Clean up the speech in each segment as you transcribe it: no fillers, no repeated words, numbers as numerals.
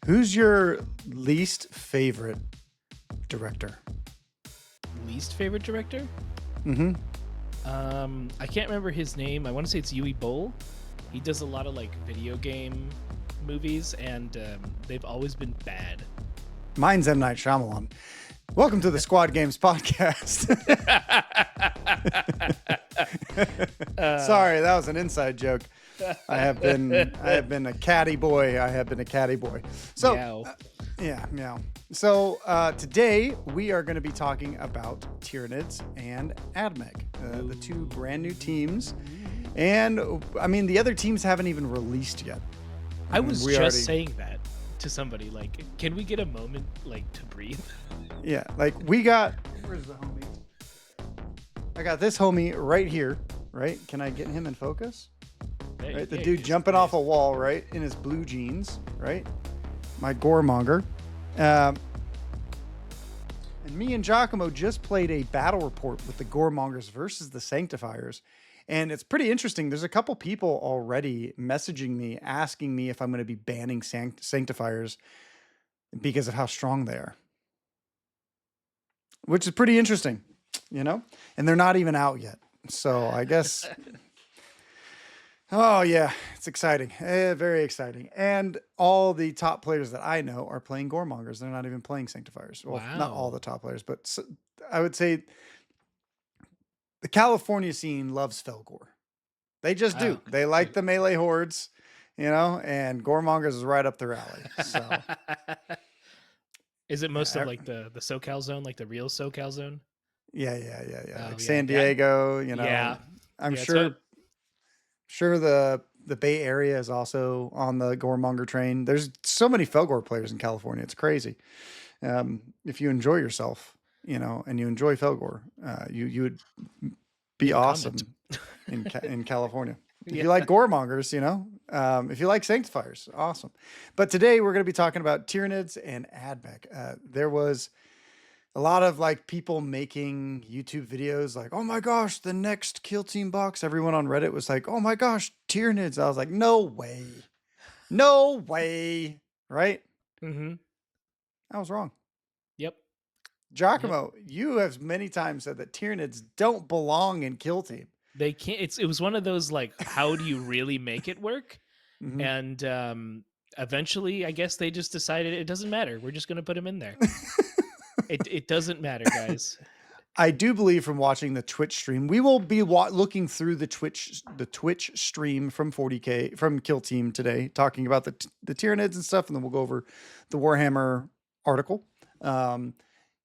Who's your least favorite director? Least favorite director? Mm-hmm. I can't remember his name. I want to say it's Yui Boll. He does a lot of like video game movies, and they've always been bad. Mine's M. Night Shyamalan. Welcome to the Squad Games podcast. Sorry, that was an inside joke. I have been a catty boy. So, meow. So today we are going to be talking about Tyranids and Admech, the two brand new teams. And I mean, the other teams haven't even released yet. I was just saying that to somebody, like, can we get a moment like to breathe? Yeah, like we got, where's the homie? I got this homie right here, right? Can I get him in focus? Right, the dude jumping off a wall, right, in his blue jeans, right? My goremonger. And me and Giacomo just played a battle report with the goremongers versus the sanctifiers. And it's pretty interesting. There's a couple people already messaging me, asking me if I'm going to be banning sanctifiers because of how strong they are. Which is pretty interesting, you know? And they're not even out yet. So I guess... Oh, yeah, it's exciting. Very exciting. And all the top players that I know are playing goremongers. They're not even playing sanctifiers. Well, not all the top players, but I would say the California scene loves Felgor. They just do. They like the melee hordes, you know, and goremongers is right up their alley. So, is it most of like the SoCal zone, like the real SoCal zone? Yeah. Like San Diego, you know. Yeah. I'm sure the Bay Area is also on the goremonger train. There's so many Felgor players in California. It's crazy. If you enjoy yourself, you know, and you enjoy Felgor, you would be awesome in California. If you like goremongers, you know, if you like sanctifiers, awesome. But today we're going to be talking about Tyranids and Admech. There was a lot of like people making YouTube videos like, oh my gosh, the next Kill Team box. Everyone on Reddit was like, oh my gosh, Tyranids. I was like, no way. Right? Mm-hmm. I was wrong. Yep. Giacomo, you have many times said that Tyranids don't belong in Kill Team. They can't. It was one of those like, how do you really make it work? Mm-hmm. And eventually, I guess they just decided it doesn't matter. We're just going to put them in there. It doesn't matter, guys. I do believe from watching the Twitch stream, we will be looking through the Twitch stream from 40K from Kill Team today, talking about the Tyranids and stuff, and then we'll go over the Warhammer article,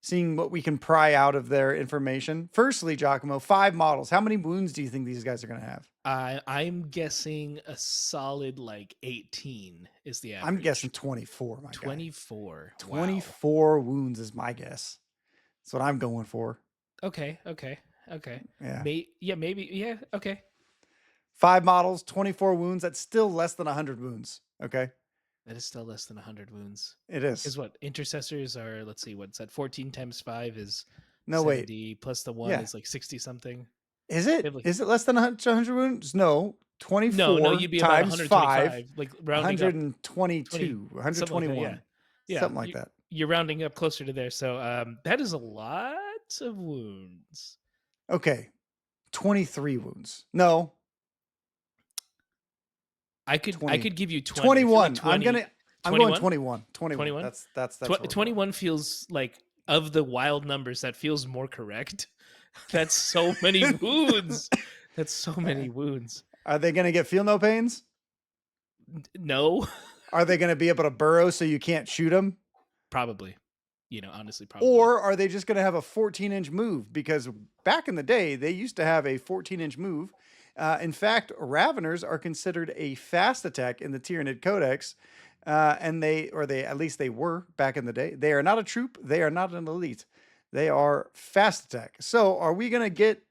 seeing what we can pry out of their information. Firstly, Giacomo, 5 models. How many wounds do you think these guys are going to have? I'm guessing a solid like 18 is the average. I'm guessing 24. 24. 24 wounds is my guess. That's what I'm going for. Okay. Yeah. Maybe. Yeah. Okay. 5 models, 24 wounds. That's still less than 100 wounds. Okay. That is still less than 100 wounds. It is. Because what intercessors are? Let's see. What's that? 14 times 5 is 70, wait. Plus the 1 is like 60 something. Is it? Is it less than 100 wounds? No. 24 no, you'd be times about 5, like rounding 122, 121, something like that. You're rounding up closer to there. So that is a lot of wounds. Okay. 23 wounds. No. I could give you 20. 21. 20. I'm going 21. 21. That's 21 feels like, of the wild numbers, that feels more correct. That's so many wounds. That's so many wounds. Are they going to get feel no pains? No. Are they going to be able to burrow so you can't shoot them? Probably. You know, honestly, probably. Or are they just going to have a 14-inch move? Because back in the day, they used to have a 14-inch move. In fact, Ravenors are considered a fast attack in the Tyranid Codex. And they were back in the day. They are not a troop. They are not an elite. They are fast attack. So are we going to get,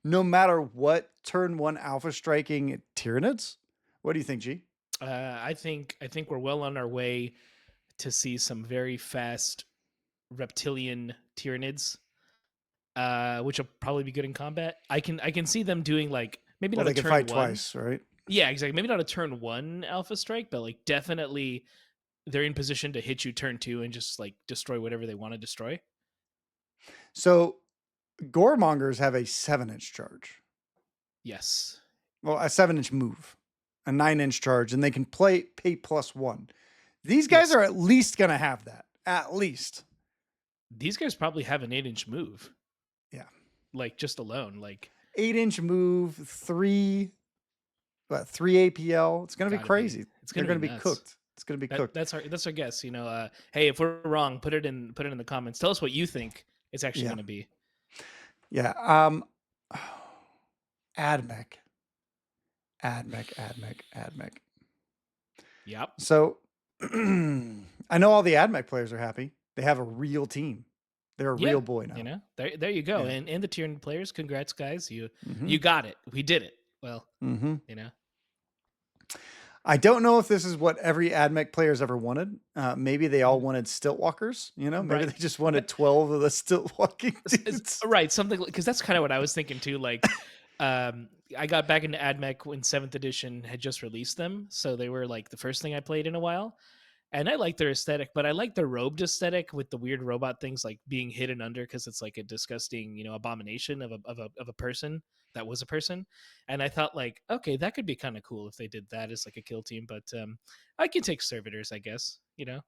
no matter what, turn 1 alpha striking Tyranids? What do you think, G? I think we're well on our way to see some very fast reptilian Tyranids, which will probably be good in combat. I can see them doing like maybe not a turn 1. They can fight twice, right? Yeah, exactly. Maybe not a turn 1 alpha strike, but like definitely they're in position to hit you turn 2 and just like destroy whatever they want to destroy. So Goremongers have a 7-inch charge. Yes. Well, a 7-inch move, a 9-inch charge, and they can pay +1. These guys are at least going to have that. At least. These guys probably have an 8-inch move. Yeah. Like just alone, like 8-inch move, 3 APL. It's going to be crazy. They're going to be cooked. It's going to be cooked. That's our guess. You know, hey, if we're wrong, put it in the comments. Tell us what you think it's actually going to be. Yeah. Admech. Yep. So I know all the Admech players are happy. They have a real team. They're a real boy now. You know, there you go. Yeah. And the Tyranid players, congrats, guys. You got it. We did it. Well, you know. I don't know if this is what every Admech player's ever wanted. Maybe they all wanted Stiltwalkers, you know? Maybe they just wanted 12 of the Stiltwalking dudes. Right, something because that's kind of what I was thinking too. Like, I got back into Admech when 7th edition had just released them, so they were like the first thing I played in a while. And I like their aesthetic, but I like their robed aesthetic with the weird robot things like being hidden under because it's like a disgusting, you know, abomination of a person that was a person. And I thought like, okay, that could be kind of cool if they did that as like a kill team. But I can take servitors, I guess. You know,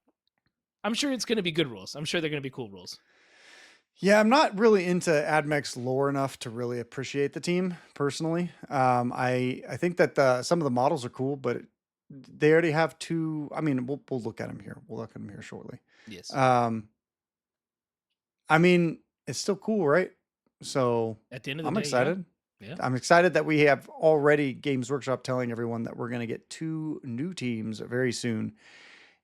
I'm sure it's going to be good rules. I'm sure they're going to be cool rules. Yeah, I'm not really into Admech's lore enough to really appreciate the team personally. I think that some of the models are cool, but they already have 2. I mean, we'll look at them here. We'll look at them here shortly. Yes. I mean, it's still cool, right? So at the end of the I'm day, excited. Yeah. I'm excited that we have already Games Workshop telling everyone that we're going to get 2 new teams very soon.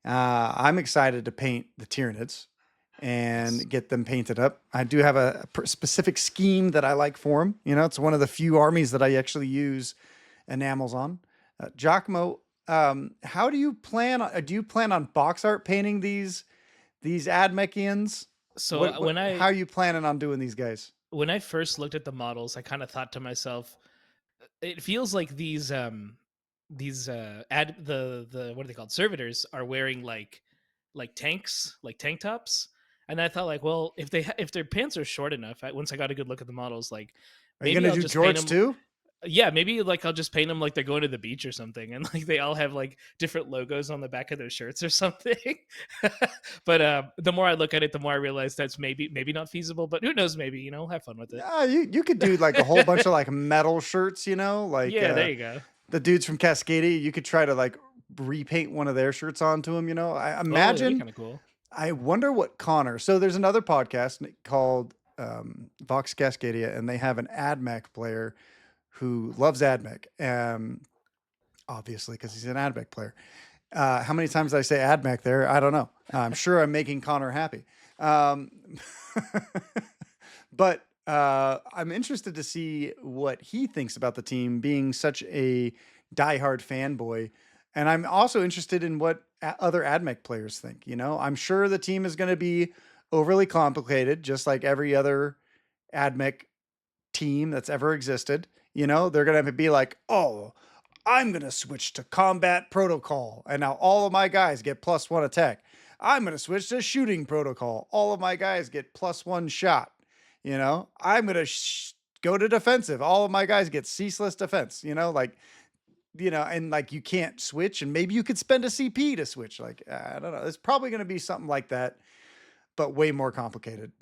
I'm excited to paint the Tyranids and get them painted up. I do have a specific scheme that I like for them. You know, it's one of the few armies that I actually use enamels on. Giacomo, how do you plan on box art painting these Admechians? So how are you planning on doing these guys? When I first looked at the models, I kind of thought to myself, it feels like these what are they called, servitors are wearing like tanks, like tank tops. And I thought like, well, if their pants are short enough, once I got a good look at the models, like are you gonna do George too? Yeah, maybe like I'll just paint them like they're going to the beach or something, and like they all have like different logos on the back of their shirts or something. But the more I look at it, the more I realize that's maybe not feasible. But who knows? Maybe, you know, have fun with it. Yeah, you could do like a whole bunch of like metal shirts, you know, like there you go. The dudes from Cascadia, you could try to like repaint one of their shirts onto them. You know, I imagine. Kind of cool. I wonder what Connor. So there's another podcast called Vox Cascadia, and they have an Admech player who loves Admech, obviously because he's an Admech player. How many times did I say Admech there? I don't know. I'm sure I'm making Connor happy. But I'm interested to see what he thinks about the team being such a diehard fanboy. And I'm also interested in what other Admech players think. You know, I'm sure the team is going to be overly complicated, just like every other Admech team that's ever existed. You know, they're going to be like, oh, I'm going to switch to combat protocol. And now all of my guys get +1 attack. I'm going to switch to shooting protocol. All of my guys get +1 shot. You know, I'm going to go to defensive. All of my guys get ceaseless defense, you know, like, you know, and like you can't switch, and maybe you could spend a CP to switch. Like, I don't know. It's probably going to be something like that, but way more complicated.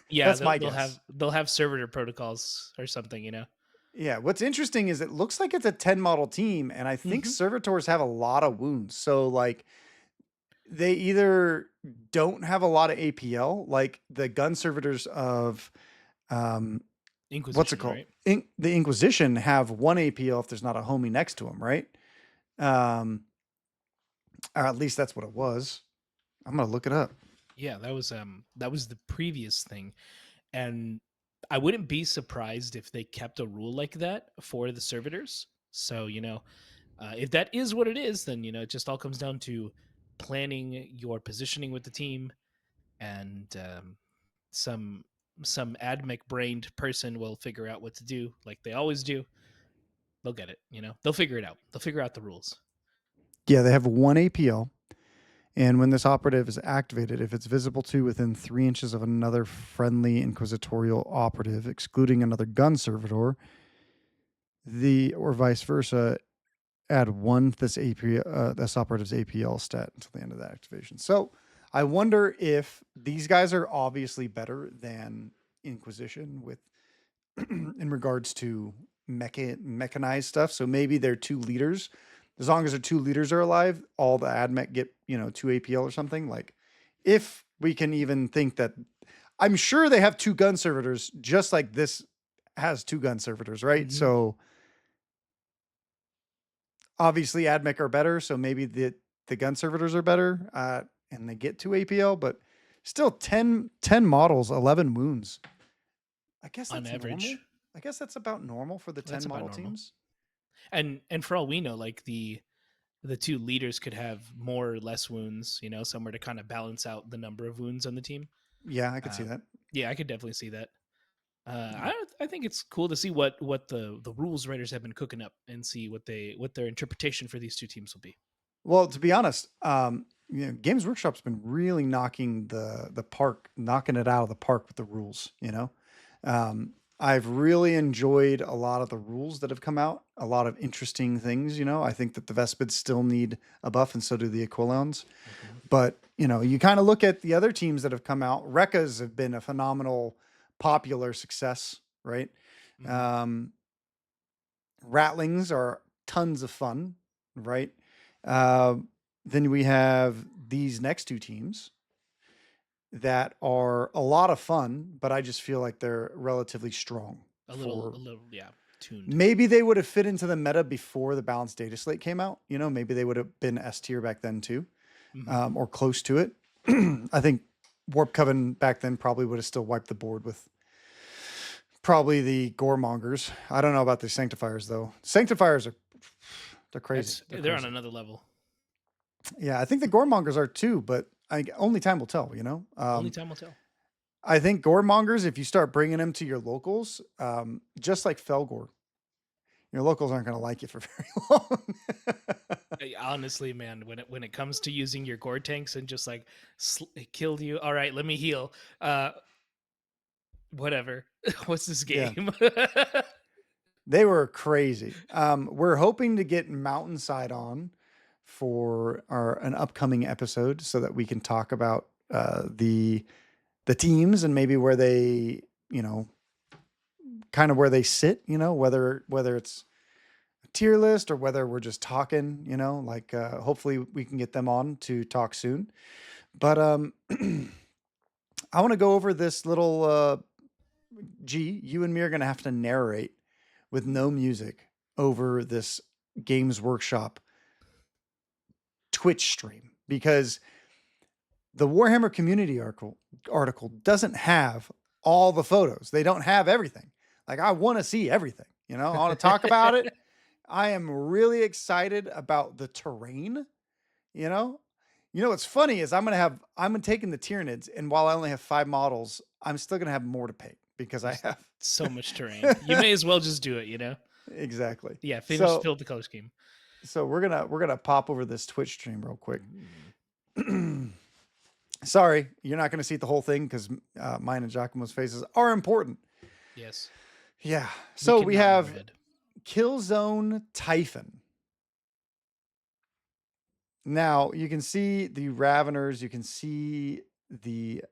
Yeah, that's my guess. They'll have servitor protocols or something, you know. Yeah, what's interesting is it looks like it's a 10 model team, and I think servitors have a lot of wounds. So like they either don't have a lot of APL, like the gun servitors of what's it called? Right? The Inquisition have 1 APL if there's not a homie next to them, right? Or at least that's what it was. I'm gonna look it up. Yeah, that was the previous thing, and I wouldn't be surprised if they kept a rule like that for the servitors. So, you know, if that is what it is, then, you know, it just all comes down to planning your positioning with the team, and some Admech brained person will figure out what to do, like they always do. They'll get it, you know. They'll figure it out. They'll figure out the rules. Yeah, they have 1 APL, And when this operative is activated, if it's visible to within 3 inches of another friendly inquisitorial operative, excluding another gun servitor, or vice versa, add 1 to this operative's APL stat until the end of the activation. So I wonder if these guys are obviously better than Inquisition with in regards to mechanized stuff. So maybe they're 2 leaders. As long as their 2 leaders are alive, all the admech get, 2 APL or something. Like, if we can even think that, I'm sure they have 2 gun servitors, just like this has 2 gun servitors, right? Mm-hmm. So obviously admech are better. So maybe the gun servitors are better, and they get 2 APL, but still 10 models, 11 wounds. I guess that's on average. Normal. I guess that's about normal for the 10 model teams. And for all we know, like the 2 leaders could have more or less wounds, somewhere to kind of balance out the number of wounds on the team. Yeah, I could see that. Yeah, I could definitely see that. I think it's cool to see what the rules writers have been cooking up and see what their interpretation for these 2 teams will be. Well, to be honest, Games Workshop's been really knocking it out of the park with the rules. I've really enjoyed a lot of the rules that have come out, a lot of interesting things. I think that the Vespids still need a buff, and so do the Aquilons. Mm-hmm. But, you kind of look at the other teams that have come out. Rekkas have been a phenomenal, popular success, right? Mm-hmm. Rattlings are tons of fun, right? Then we have these next 2 teams that are a lot of fun, but I just feel like they're relatively strong. A little, yeah, tuned. Maybe they would have fit into the meta before the balanced data slate came out. Maybe they would have been S tier back then too, mm-hmm. Or close to it. I think Warp Coven back then probably would have still wiped the board with probably the Goremongers. I don't know about the Sanctifiers though. Sanctifiers they're crazy. They're on another level. Yeah, I think the Goremongers are too, but only time will tell, Only time will tell. I think Goremongers, if you start bringing them to your locals, just like Felgor, your locals aren't going to like you for very long. Honestly, man, when it comes to using your Gore tanks and just like killed you, all right, let me heal. Whatever. What's this game? Yeah. They were crazy. We're hoping to get Mountainside on for an upcoming episode so that we can talk about the teams and maybe where they, kind of where they sit, whether it's a tier list or whether we're just talking, hopefully we can get them on to talk soon. But I want to go over this little you and me are going to have to narrate with no music over this Games Workshop Twitch stream, because the Warhammer community article doesn't have all the photos. They don't have everything. Like, I want to see everything, I want to talk about it. I am really excited about the terrain. What's funny is I'm taking the Tyranids, and while I only have 5 models, I'm still going to have more to paint because I have so much terrain. You may as well just do it, Exactly. Yeah, fill the color scheme. So we're gonna pop over this Twitch stream real quick. Sorry, you're not gonna see the whole thing because mine and Giacomo's faces are important. Yes. Yeah. So we have Killzone Typhon. Now you can see the Ravenors. You can see the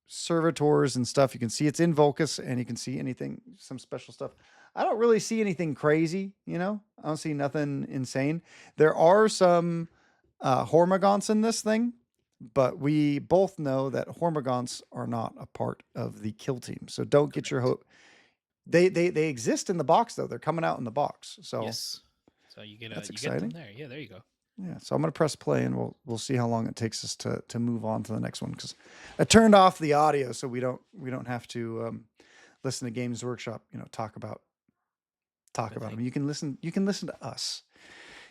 Servitors and stuff. You can see it's in Volcus, and you can see some special stuff. I don't really see anything crazy, I don't see nothing insane. There are some Hormagaunts in this thing, but we both know that Hormagaunts are not a part of the kill team. So don't get your hope. They exist in the box though. They're coming out in the box. So yes. So you get that's exciting. Get them there. Yeah, there you go. Yeah, so I'm going to press play, and we'll see how long it takes us to move on to the next one, because I turned off the audio so we don't have to listen to Games Workshop, talk about them. You can listen to us.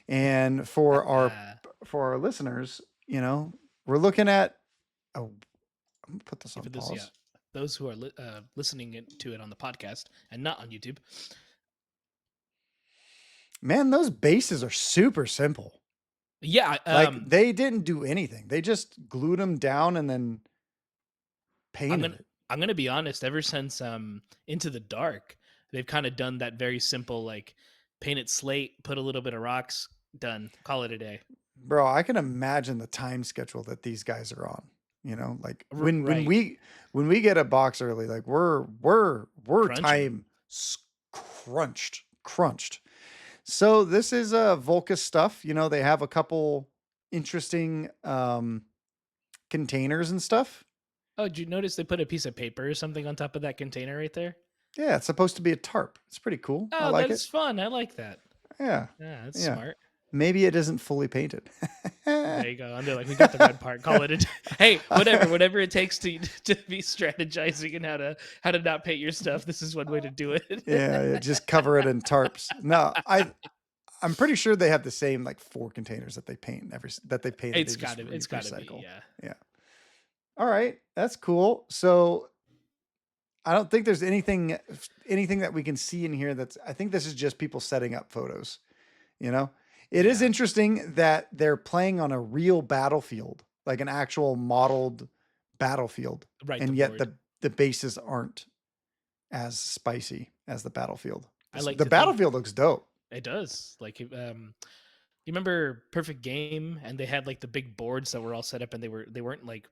And for our listeners, we're looking at I'm going to put this on pause. Yeah. Those who are listening to it on the podcast and not on YouTube. Man, those bases are super simple. Yeah, like they didn't do anything. They just glued them down and then painted it. I'm gonna be honest. Ever since Into the Dark, they've kind of done that very simple, like painted slate, put a little bit of rocks, done, call it a day. Bro, I can imagine the time schedule that these guys are on. You know, like when Right. when we get a box early, like we're Crunching. crunched. So this is Volcus stuff. You know, they have a couple interesting containers and stuff. Oh, did you notice they put a piece of paper or something on top of that container right there? Yeah, it's supposed to be a tarp. It's pretty cool. I Oh, like that's it. fun. I like that. Yeah. Yeah, that's Yeah. smart. Maybe it isn't fully painted. There you go. And they're like, we got the red part. Call it a hey, whatever it takes to be strategizing and how to not paint your stuff. This is one way to do it. Yeah, just cover it in tarps. No, I'm pretty sure they have the same like 4 containers that they paint that they painted. It's got to be. Yeah. Yeah. All right, that's cool. So I don't think there's anything that we can see in here I think this is just people setting up photos. You know, it is interesting that they're playing on a real battlefield, like an actual modeled battlefield, right? And yet the bases aren't as spicy as the battlefield. The battlefield looks dope. It does. Like, you remember Perfect Game, and they had like the big boards that were all set up, and they weren't like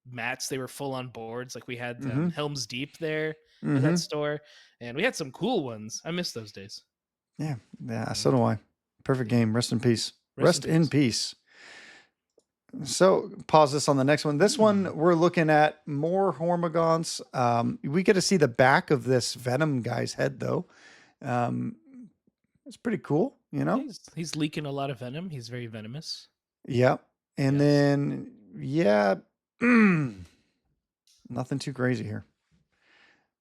mats; they were full on boards. Like we had Helm's Deep there in that store, and we had some cool ones. I miss those days. Yeah, so do I. Perfect Game. Rest in peace. Rest in peace. So pause this on the next one. This one, we're looking at more Hormagaunts. We get to see the back of this Venom guy's head, though. It's pretty cool, you know? He's leaking a lot of venom. He's very venomous. Yep. And then, nothing too crazy here.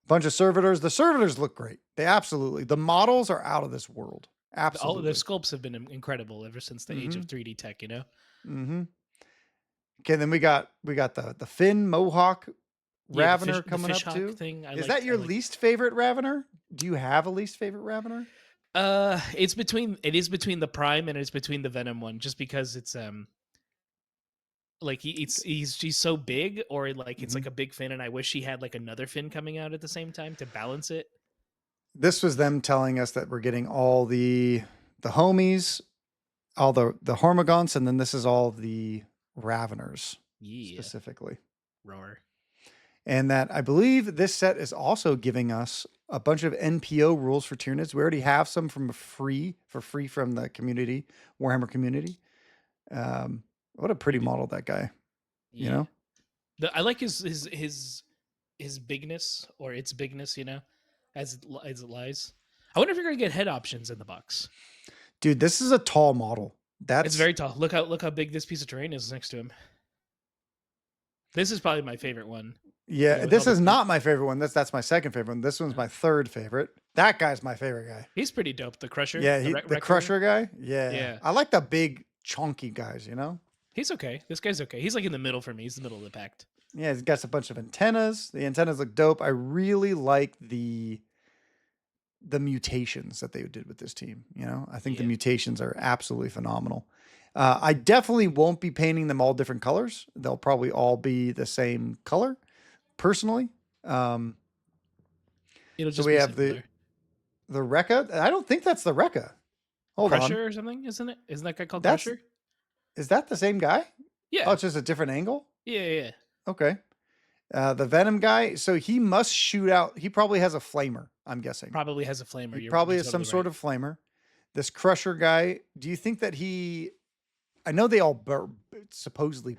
Bunch of servitors. The servitors look great. The models are out of this world. Absolutely. All of their sculpts have been incredible ever since the age of 3D tech, you know? Mm-hmm. Okay, then we got the Finn Mohawk Ravener coming up too. Is that your least favorite Ravener? Do you have a least favorite Ravener? It is between the Prime and it's between the Venom one, just because it's like he's so big, or like it's like a big fin, and I wish he had like another fin coming out at the same time to balance it. This was them telling us that we're getting all the homies, all the Hormagaunts, and then this is all the Ravenors specifically. Roar. And that I believe this set is also giving us a bunch of NPO rules for Tyranids. We already have some for free from the community, Warhammer community. What a pretty model that guy. Yeah. You know? I like his bigness, or its bigness, you know, as it lies. I wonder if you're gonna get head options in the box. Dude, this is a tall model. It's very tall. Look how big this piece of terrain is next to him. This is probably my favorite one. Yeah, you know, this is not my favorite one. That's my second favorite one. This one's my third favorite. That guy's my favorite guy. He's pretty dope. The Crusher. Yeah, the Crusher guy. Yeah. I like the big, chunky guys, you know? He's okay. This guy's okay. He's like in the middle for me. He's the middle of the pack. Yeah, he's got a bunch of antennas. The antennas look dope. I really like the mutations that they did with this team. You know, I think the mutations are absolutely phenomenal. I definitely won't be painting them all different colors. They'll probably all be the same color, personally. It'll just so we have similar. the Rekka. I don't think that's the Rekka. Hold Crusher on. or something, isn't it? Isn't that guy called Crusher? Is that the same guy? Yeah. Oh, it's just a different angle? Yeah. Okay. The Venom guy, so he must shoot out. He probably has a flamer, I'm guessing. Probably has a flamer. He probably has some sort of flamer. This Crusher guy, do you think that I know they all supposedly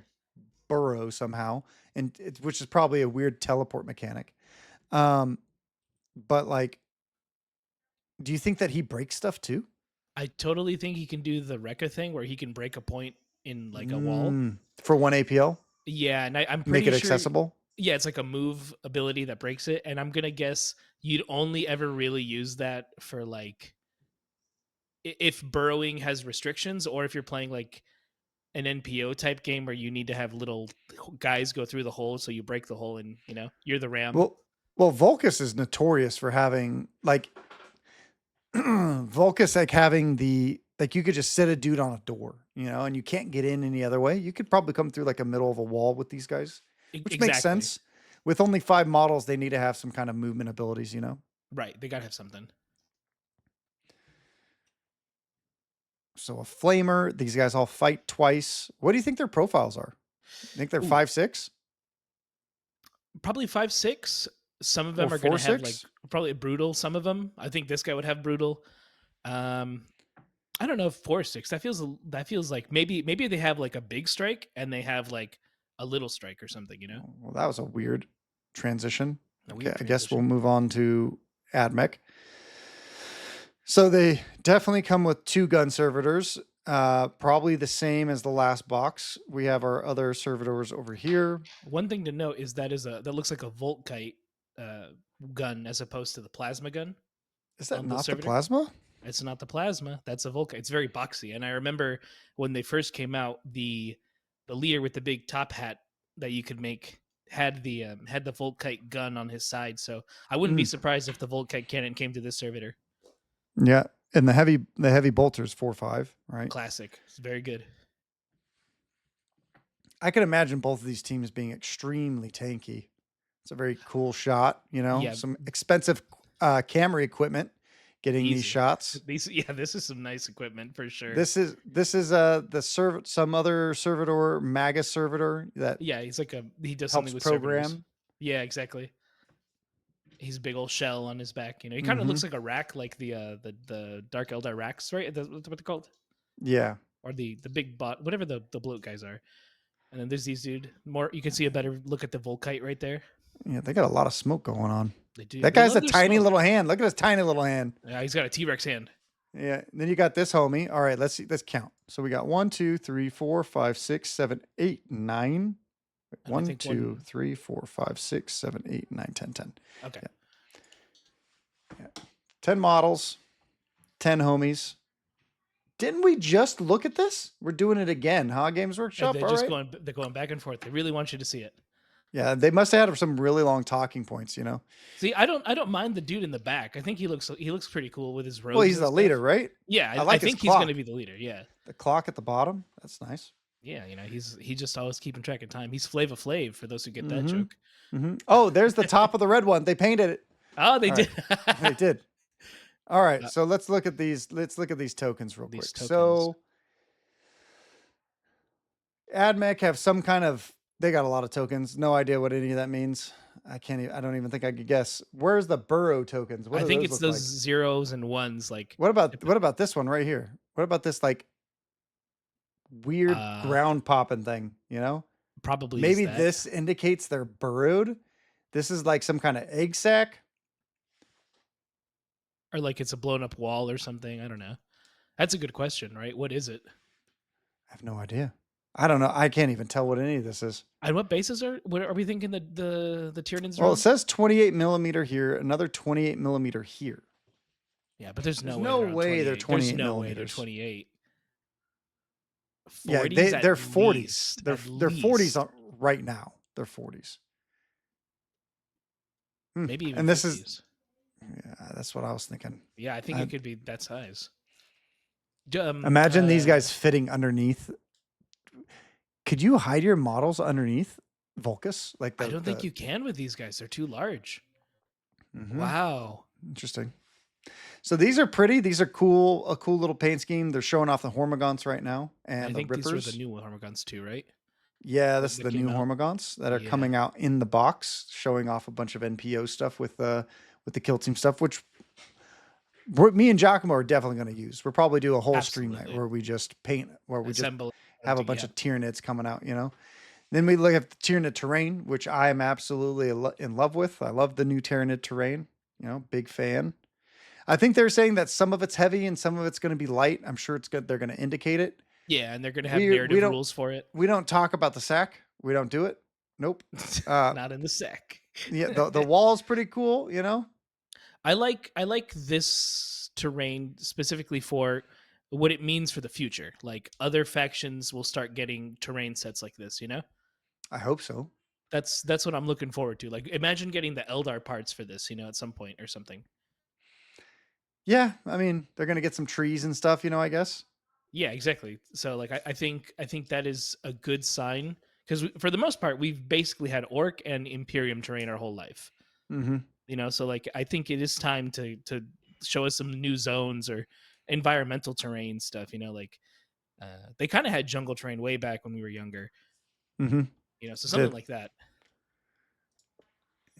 burrow somehow, and which is probably a weird teleport mechanic. But like, do you think that he breaks stuff too? I totally think he can do the Rekka thing where he can break a point in like a wall for 1 APL. Yeah, and I'm pretty make it accessible. Yeah, it's like a move ability that breaks it, and I'm gonna guess you'd only ever really use that for like if burrowing has restrictions, or if you're playing like an NPO type game where you need to have little guys go through the hole, so you break the hole and you're the ram. Well, Volcus is notorious for having like Volcus having the Like you could just sit a dude on a door, and you can't get in any other way. You could probably come through like a middle of a wall with these guys, which makes sense. With only 5 models, they need to have some kind of movement abilities, Right. They got to have something. So a flamer, these guys all fight twice. What do you think their profiles are? You think they're 5'6"? Probably 5'6". Some of them are going to have like probably brutal. Some of them, I think this guy would have brutal. I don't know if 4-6. That feels like maybe they have like a big strike and they have like a little strike or something. Well, that was a weird transition. Okay, I guess we'll move on to AdMech. So they definitely come with 2 gun servitors. Probably the same as the last box. We have our other servitors over here. One thing to note is that looks like a Volkite gun as opposed to the plasma gun. Is that not the plasma? It's not the plasma. That's a Volkite. It's very boxy. And I remember when they first came out, the leader with the big top hat that you could make had the Volkite gun on his side. So I wouldn't be surprised if the Volkite cannon came to this servitor. Yeah, and the heavy bolter's 4.5, right? Classic. It's very good. I can imagine both of these teams being extremely tanky. It's a very cool shot, Yeah. Some expensive camera equipment. Getting these shots. This is some nice equipment for sure. This is some other servitor, Magus servitor that he does something with program. Servitors. Yeah, exactly. He's a big old shell on his back. He kind of looks like a rack, like the Dark Eldar racks, right? That's what they're called. Yeah. Or the big bot, whatever the bloat guys are. And then there's these dude. You can see a better look at the Volkite right there. Yeah, they got a lot of smoke going on. They do. That guy's a tiny little hand. Look at his tiny little hand. Yeah, he's got a T-Rex hand. Yeah. And then you got this homie. All right, let's see. Let's count. So we got 1, 2, 3, 4, 5, 6, 7, 8, 9. 1, 2, 3, 4, 5, 6, 7, 8, 9, 10, 10. Okay. Yeah. 10 models, 10 homies. Didn't we just look at this? We're doing it again, huh? Games Workshop. They're going back and forth. They really want you to see it. Yeah, they must have had some really long talking points, See, I don't mind the dude in the back. I think he looks pretty cool with his robes. Well, he's the leader, right? Yeah, I think he's going to be the leader. Yeah, the clock at the bottom. That's nice. Yeah, he's just always keeping track of time. He's Flava Flav for those who get that joke. Oh, there's the top of the red one. They painted it. Oh, they did. They did. All right, so let's look at these. Let's look at these tokens real quick. So, AdMech have some kind of. They got a lot of tokens. No idea what any of that means. I don't even think I could guess. Where's the burrow tokens? I think it's those zeros and ones. Like what about this one right here? What about this like weird ground popping thing? Probably maybe this indicates they're burrowed. This is like some kind of egg sac, or like it's a blown up wall or something. I don't know. That's a good question, right? What is it? I have no idea. I don't know. I can't even tell what any of this is. And what bases are we thinking the Tyranids? Well, it says 28 millimeter here, another 28 millimeter here. Yeah, but there's no way they're 28 millimeters. No way they're 28. 40s yeah, they're 40s. They're 40s right now. They're 40s. Maybe even and this 50s. Is that's what I was thinking. Yeah, I think it could be that size. Imagine these guys fitting underneath. Could you hide your models underneath Vulcus? I don't think you can with these guys. They're too large. Wow. Interesting. So these are pretty. These are cool. A cool little paint scheme. They're showing off the Hormagaunts right now. And I think the Rippers. these are the new Hormagaunts too, right? Yeah, this is the new Hormagaunts that are coming out in the box, showing off a bunch of NPO stuff with the Kill Team stuff, which me and Giacomo are definitely going to use. We'll probably do a whole stream night where we just paint, where we assemble. Just have a bunch of Tyranids coming out, Then we look at the Tyranid terrain, which I am absolutely in love with. I love the new Tyranid terrain, big fan. I think they're saying that some of it's heavy and some of it's going to be light. I'm sure it's good. They're going to indicate it. Yeah, and they're going to have narrative rules for it. We don't talk about the sack. We don't do it. Nope. Not in the sack. Yeah, the wall's pretty cool, I like this terrain specifically for what it means for the future. Like other factions will start getting terrain sets like this, I hope so. That's what I'm looking forward to. Like imagine getting the Eldar parts for this, at some point or something. Yeah, I mean, they're going to get some trees and stuff, I guess. Yeah, exactly. So like I think that is a good sign because for the most part we've basically had Orc and Imperium terrain our whole life. Mm-hmm. So like I think it is time to show us some new zones or environmental terrain stuff. Like they kind of had jungle terrain way back when we were younger. Mm-hmm. So something Did. like that.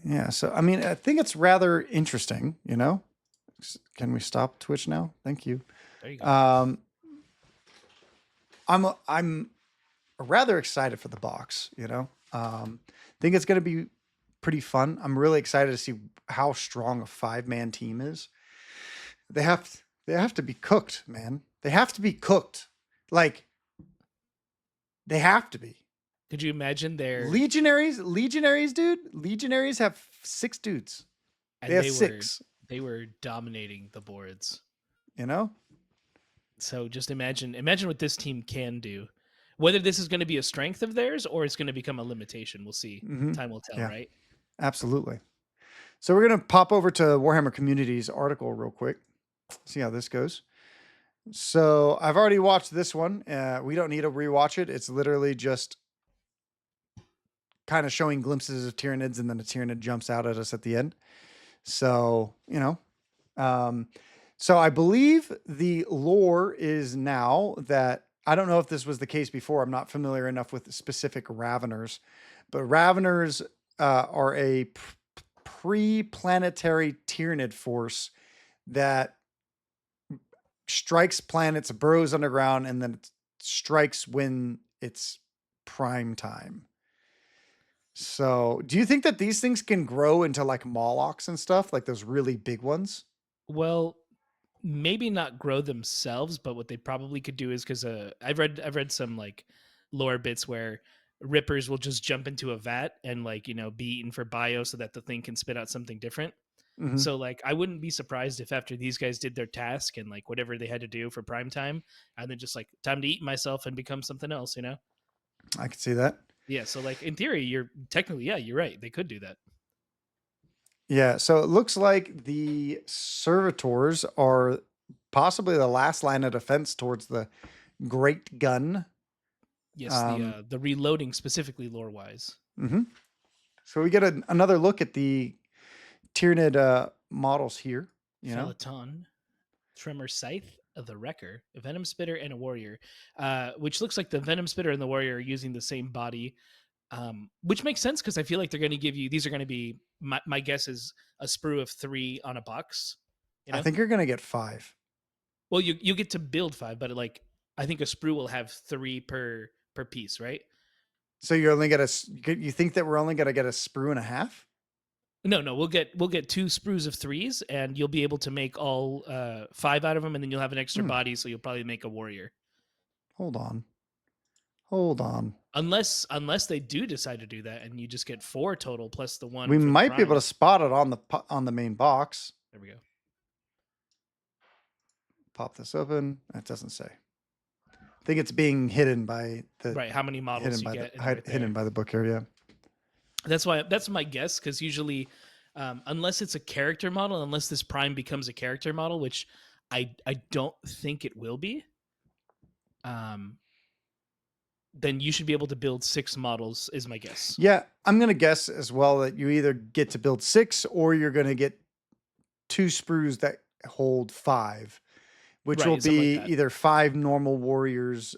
Yeah. So I mean, I think it's rather interesting. Can we stop Twitch now? Thank you. There you go. Um, I'm rather excited for the box. Think it's going to be pretty fun. I'm really excited to see how strong a 5-man team is. They have to be cooked, man. They have to be cooked. Like they have to be. Could you imagine their Legionaries, dude. Legionaries have 6 dudes. They have 6. They were dominating the boards. You know? So just imagine what this team can do. Whether this is going to be a strength of theirs or it's going to become a limitation, we'll see. Mm-hmm. Time will tell, Yeah, right? absolutely. So we're going to pop over to Warhammer Community's article real quick. See how this goes. So I've already watched this one. We don't need to rewatch it. It's literally just kind of showing glimpses of Tyranids, and then a Tyranid jumps out at us at the end. So, so I believe the lore is now that, I don't know if this was the case before. I'm not familiar enough with specific Ravenors, but Ravenors are a pre-planetary Tyranid force that strikes planets, burrows underground, and then it strikes when it's prime time. So, do you think that these things can grow into like Molochs and stuff, like those really big ones? Well, maybe not grow themselves, but what they probably could do is because I've read some like lore bits where Rippers will just jump into a vat and like be eaten for bio so that the thing can spit out something different. Mm-hmm. So like I wouldn't be surprised if after these guys did their task and like whatever they had to do for prime time, and then just like time to eat myself and become something else. I could see that. Yeah. So like in theory, you're technically you're right. They could do that. Yeah. So it looks like the servitors are possibly the last line of defense towards the great gun. Yes, the reloading specifically lore wise. Mm-hmm. So we get another look at the Tyranid models here. Peloton, Tremor Scythe, the Wrecker, a Venom Spitter, and a Warrior, which looks like the Venom Spitter and the Warrior are using the same body, which makes sense because I feel like they're going to give you, these are going to be, my guess is a sprue of 3 on a box. I think you're going to get 5. Well, you get to build 5, but like I think a sprue will have 3 per piece, right? So you're only you think that we're only going to get a sprue and a half? No, we'll get 2 sprues of 3s, and you'll be able to make all 5 out of them, and then you'll have an extra body, so you'll probably make a warrior. Hold on. Unless they do decide to do that, and you just get 4 total plus the 1. We might be able to spot it on the main box. There we go. Pop this open. It doesn't say. I think it's being hidden by the right. How many models you get hidden by the book here? Yeah. That's my guess, because usually, unless it's a character model, unless this prime becomes a character model, which I don't think it will be, then you should be able to build 6 models, is my guess. Yeah, I'm gonna guess as well that you either get to build 6 or you're gonna get 2 sprues that hold 5, which will be either 5 normal warriors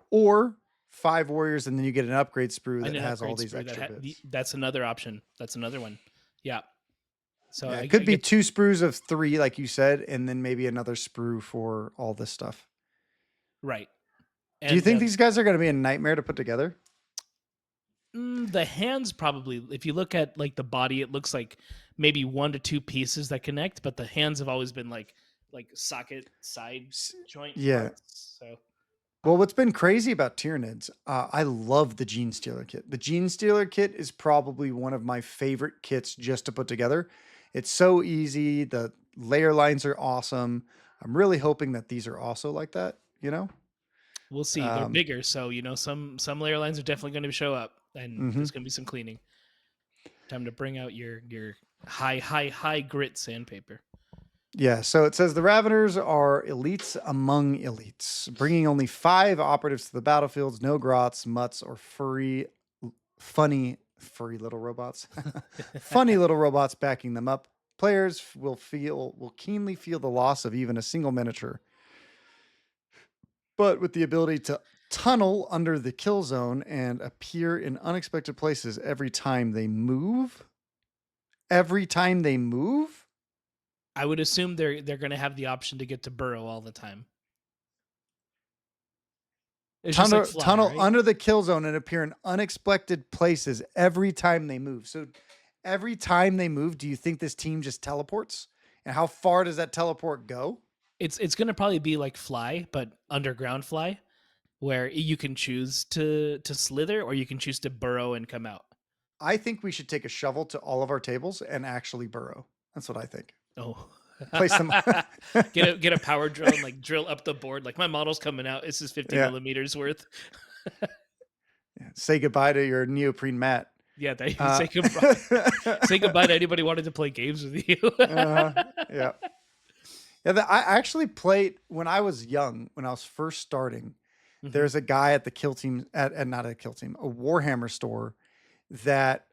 or 5 warriors, and then you get an upgrade sprue that has all these extra bits. That's another option. That's another one. Yeah. So it could be 2 sprues of 3, like you said, and then maybe another sprue for all this stuff. Right. Do you think these guys are going to be a nightmare to put together? The hands probably. If you look at like the body, it looks like maybe 1 to 2 pieces that connect, but the hands have always been like socket side joint. Yeah. Parts, so. Well, what's been crazy about Tyranids, I love the Gene Stealer kit. The Gene Stealer kit is probably one of my favorite kits just to put together. It's so easy. The layer lines are awesome. I'm really hoping that these are also like that, We'll see. They're bigger, so some layer lines are definitely going to show up, and there's going to be some cleaning. Time to bring out your high grit sandpaper. Yeah, so it says the Ravenors are elites among elites, bringing only 5 operatives to the battlefields, no grots, mutts, or funny little robots. Funny little robots backing them up. Players will keenly feel the loss of even a single miniature. But with the ability to tunnel under the kill zone and appear in unexpected places every time they move. Every time they move? I would assume they're going to have the option to get to burrow all the time. It's tunnel, just like fly, tunnel right? under the kill zone and appear in unexpected places every time they move. So every time they move, do you think this team just teleports? And how far does that teleport go? It's going to probably be like fly, but underground fly, where you can choose to slither or you can choose to burrow and come out. I think we should take a shovel to all of our tables and actually burrow. That's what I think. Oh. Place them. get a power drill and like drill up the board. Like, my model's coming out. This is 50 millimeters worth. Say goodbye to your neoprene mat. Yeah, say goodbye. Say goodbye to anybody wanted to play games with you. Yeah. I actually played when I was young. When I was first starting, there's a guy at the Kill Team not a Kill Team, a Warhammer store that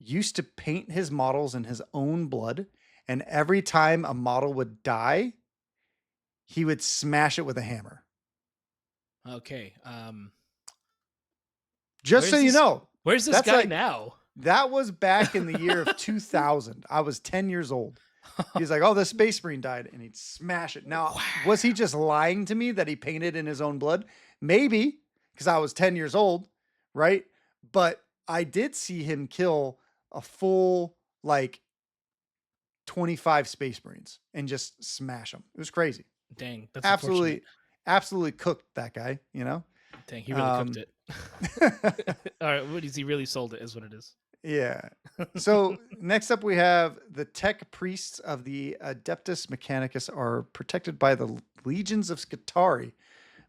used to paint his models in his own blood, and every time a model would die, he would smash it with a hammer. Okay. Just so you know, where's this guy now? That was back in the year of 2000. I was 10 years old. He's like, oh, the Space Marine died, and he'd smash it. Now, was he just lying to me that he painted in his own blood? Maybe, because I was 10 years old, right? But I did see him kill a full, 25 Space Marines and just smash them. It was crazy. Dang, that's absolutely cooked that guy, you know? Dang, he really cooked it. All right, what is he really sold it is what it is. Yeah. So next up we have the tech priests of the Adeptus Mechanicus are protected by the legions of Scutari,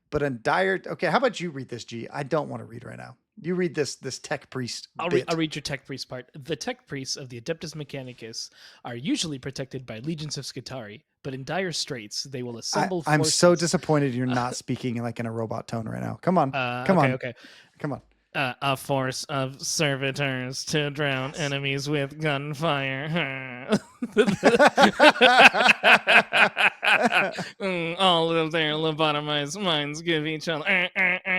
but in dire... Okay, how about you read this, G? I don't want to read right now. You read this tech priest I'll read your tech priest part. The tech priests of the Adeptus Mechanicus are usually protected by legions of Scutari, but in dire straits, they will assemble forces. I'm so disappointed you're not speaking like in a robot tone right now. Come on. Come on. A force of servitors to drown enemies with gunfire. All of their lobotomized minds give each other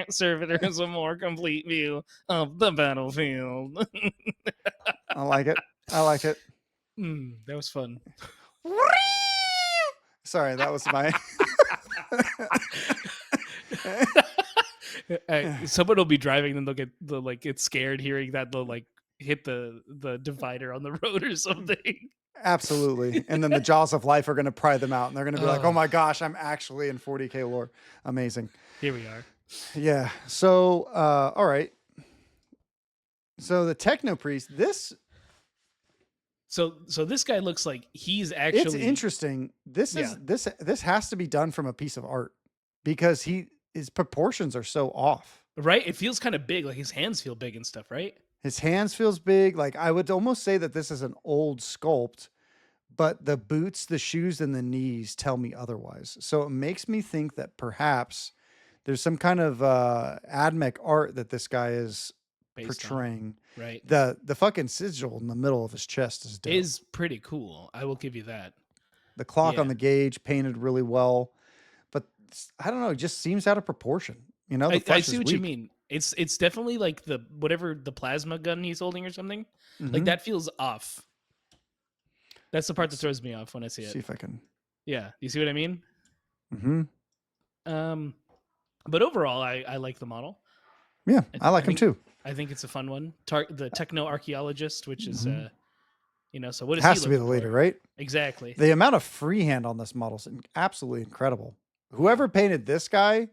servitors a more complete view of the battlefield. I like it. That was fun. Sorry, that was my... Someone will be driving and they'll get scared hearing that. They'll hit the divider on the road or something. Absolutely. And then the jaws of life are going to pry them out and they're going to be like, oh my gosh, I'm actually in 40K lore. Amazing. Here we are. Yeah. So, all right. So the Techno Priest, So this guy looks like he's actually... It's interesting. This has to be done from a piece of art because his proportions are so off. Right? It feels kind of big. Like his hands feel big and stuff, right? His hands feels big. Like I would almost say that this is an old sculpt, but the boots, the shoes, and the knees tell me otherwise. So it makes me think that perhaps there's some kind of AdMech art that this guy is portraying. Right. The fucking sigil in the middle of his chest is dope. Is pretty cool. I will give you that. The clock on the gauge painted really well, but I don't know. It just seems out of proportion. You know, I see what you mean. It's definitely like the plasma gun he's holding or something. Mm-hmm. Like that feels off. That's the part that throws me off when I see it. See if I can. Yeah, you see what I mean? Mm-hmm. But overall, I like the model. Yeah, I like him too. I think it's a fun one. The techno archaeologist, which is so what is has to be the leader, right? Exactly. The amount of freehand on this model is absolutely incredible. Whoever painted this guy,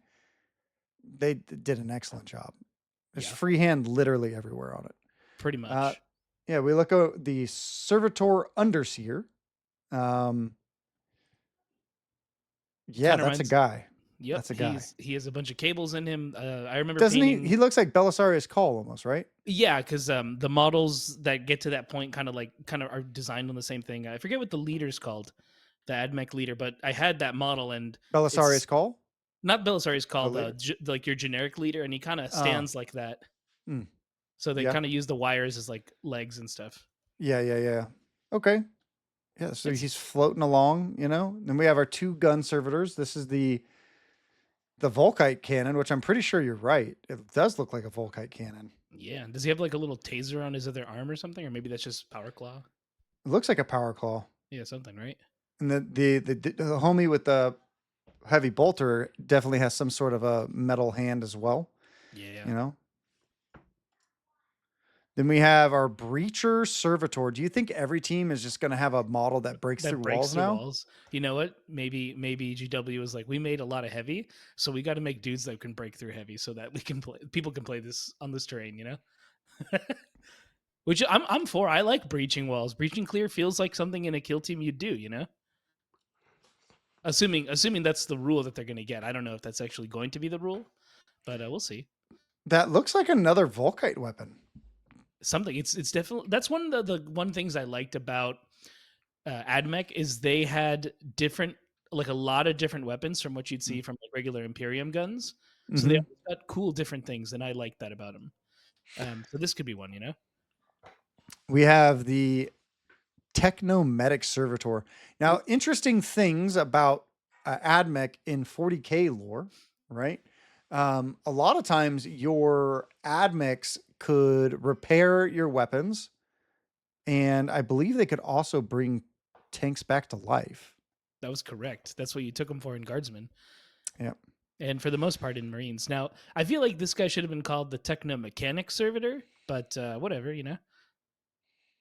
they did an excellent job. There's freehand literally everywhere on it. Pretty much. Yeah, we look at the Servitor Underseer. Yeah, that's a guy. Yep, that's a guy. He has a bunch of cables in him. I remember. Doesn't he? He looks like Belisarius Cawl almost, right? Yeah, because the models that get to that point kind of are designed on the same thing. I forget what the leader's called. the AdMech leader, but I had that model and Belisarius it's Call? not Belisarius The called leader? like your generic leader, and he kind of Oh. stands like that. Mm. So they Yeah. kind of use the wires as like legs and stuff. Yeah. Okay. Yeah, so It's he's floating along, you know. Then we have our 2 gun servitors. This is the Volkite cannon, which I'm pretty sure you're right. It does look like a Volkite cannon. yeah. Does he have like a little taser on his other arm or something, or maybe that's just power claw? It looks like a power claw. Yeah, something, right? And the homie with the heavy bolter definitely has some sort of a metal hand as well. Yeah. You know. Then we have our Breacher Servitor. Do you think every team is just going to have a model that breaks through walls now? Walls. You know what? Maybe GW was like, we made a lot of heavy, so we got to make dudes that can break through heavy, so that we can play. People can play this on this terrain. You know. Which I'm for. I like breaching walls. Breaching clear feels like something in a kill team you'd do. You know. Assuming that's the rule that they're going to get. I don't know if that's actually going to be the rule, but we'll see. That looks like another Volkite weapon. Something. It's definitely that's one of the one things I liked about AdMech is they had different, like a lot of different weapons from what you'd see from like regular Imperium guns. So they got cool different things, and I like that about them. So this could be one, you know. We have the Technomedic Servitor. Now, interesting things about AdMech in 40K lore, right? A lot of times your AdMechs could repair your weapons, and I believe they could also bring tanks back to life. That was correct. That's what you took them for in Guardsmen. Yep. And for the most part in Marines. Now, I feel like this guy should have been called the Technomechanic Servitor, but whatever, you know.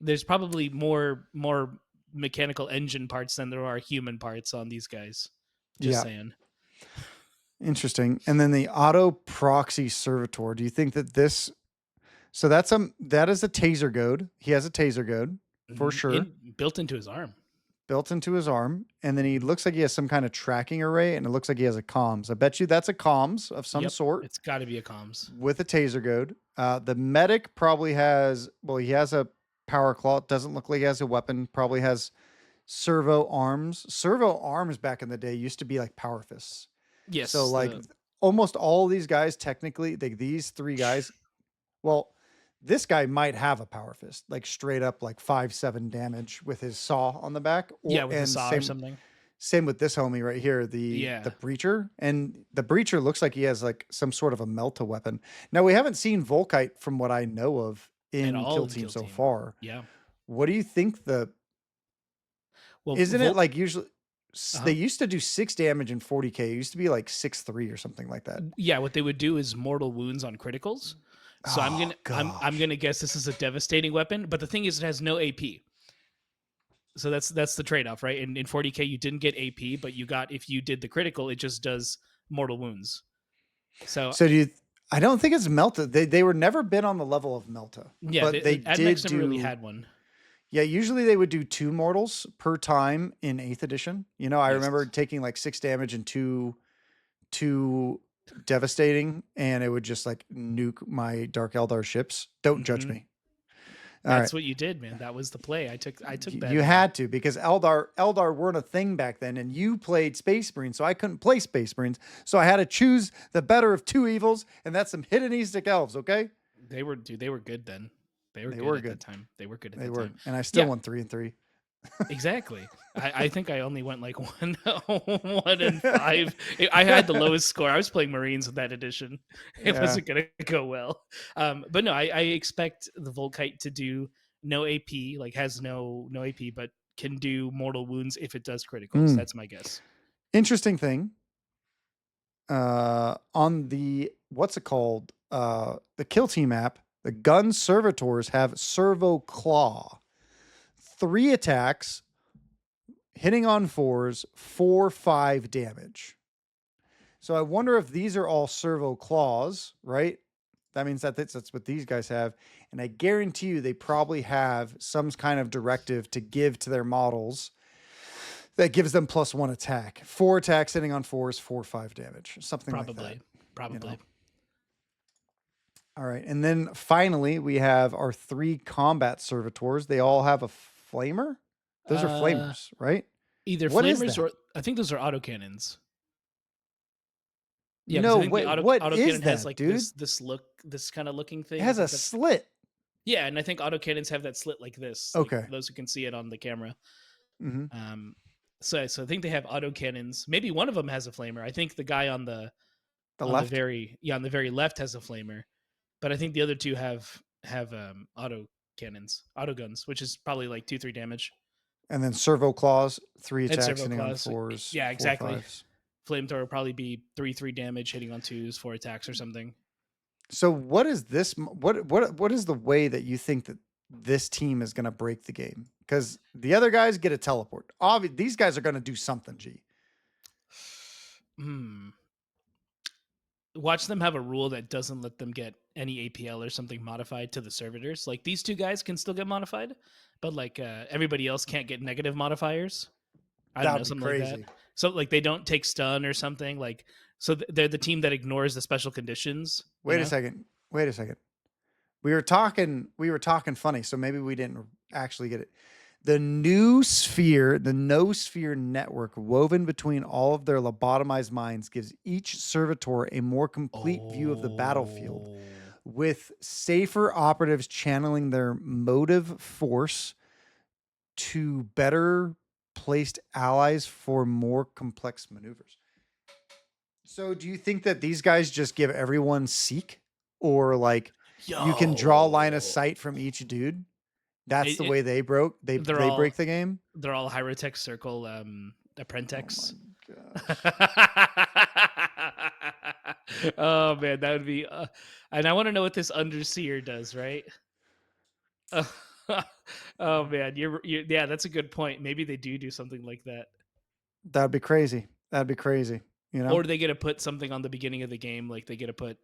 There's probably more mechanical engine parts than there are human parts on these guys. Just saying. Interesting. And then the Auto Proxy Servitor. Do you think that this? So that is a taser goad. He has a taser goad for sure. Built into his arm. And then he looks like he has some kind of tracking array, and it looks like he has a comms. I bet you that's a comms of some sort. It's got to be a comms with a taser goad. The medic probably has. Well, he has a power claw. It doesn't look like he has a weapon. Probably has servo arms. Servo arms back in the day used to be like power fists. Yes. So like almost all these guys, technically, these 3 guys. Well, this guy might have a power fist, like straight up, like 5-7 damage with his saw on the back. With a saw or something. Same with this homie right here, the Breacher. And the Breacher looks like he has like some sort of a melta weapon. Now, we haven't seen Volkite from what I know of in Kill Team so far. Yeah. What do you think isn't it like usually they used to do 6 damage in 40K. It used to be like 6-3 or something like that. Yeah, what they would do is mortal wounds on criticals. So I'm gonna guess this is a devastating weapon, but the thing is, it has no AP. So that's the trade off, right? In 40K, you didn't get AP, but you got, if you did the critical, it just does mortal wounds. So do you? I don't think it's Melta. They were never been on the level of Melta. Yeah, but they did never really had one. Yeah, usually they would do 2 mortals per time in 8th edition. You know, I remember taking like 6 damage and 2 devastating, and it would just like nuke my Dark Eldar ships. Don't judge me. That's what you did, man. That was the play. I took that. You had to, because Eldar weren't a thing back then, and you played Space Marines, so I couldn't play Space Marines. So I had to choose the better of 2 evils, and that's some Hellenistic elves, okay? They were good then. They were good at that time. They were good at that time. And I still won 3-3. Exactly. I think I only went like 1 and 5. I had the lowest score. I was playing Marines in that edition. It wasn't going to go well. But no, I expect the Volkite to do no AP, like has no AP, but can do mortal wounds if it does criticals. That's my guess. Interesting thing. On the, what's it called? The Kill Team app, the gun servitors have servo claw. 3 attacks, hitting on 4s, 4-5 damage. So I wonder if these are all servo claws, right? That means that's what these guys have. And I guarantee you they probably have some kind of directive to give to their models that gives them +1 attack. 4 attacks hitting on 4s, 4-5 damage. Something like that. Probably. You know? All right. And then finally, we have our 3 combat servitors. They all have a flamer. Those are flamers, right? Either What is flamers that? or I think those are autocannons. Yeah, because No, I think the wait, what is autocannon has that, like dude? this kind of looking It thing. I has a think that's slit. yeah, and I think autocannons have that slit like this, like Okay. for those who can see it on the camera. Mm-hmm. Um, so I think they have autocannons. Maybe one of them has a flamer. I think the guy The left, on the very left has a flamer, but I think the other two have auto guns, which is probably like 2-3 damage. and then servo claws, 3 And attacks servo hitting on claws. 4s, Yeah, 4 exactly. 5s. Flamethrower will probably be 3-3 damage hitting on 2s, 4 attacks or something. So what is this? What is the way that you think that this team is going to break the game? Because the other guys get a teleport. Obviously, these guys are going to do something. G. Watch them have a rule that doesn't let them get any APL or something modified to the servitors. Like these two guys can still get modified, but like everybody else can't get negative modifiers. I don't That know, would be something like that. crazy. So like they don't take stun or something. Like so they're the team that ignores the special conditions. Wait a second. Wait a second. We were talking funny, so maybe we didn't actually get it. The new sphere, the no sphere network woven between all of their lobotomized minds gives each servitor a more complete view of the battlefield, with safer operatives channeling their motive force to better placed allies for more complex maneuvers. So do you think that these guys just give everyone seek, or like you can draw line of sight from each dude? That's the way they break the game. They're all Hyrotech Circle Oh Apprentice. my gosh. Oh man, that would be. And I want to know what this Underseer does, right? Oh man, you're yeah, that's a good point. Maybe they do something like that, That'd be crazy. That'd be crazy. You know? or they get to put something on the beginning of the game, like they get to put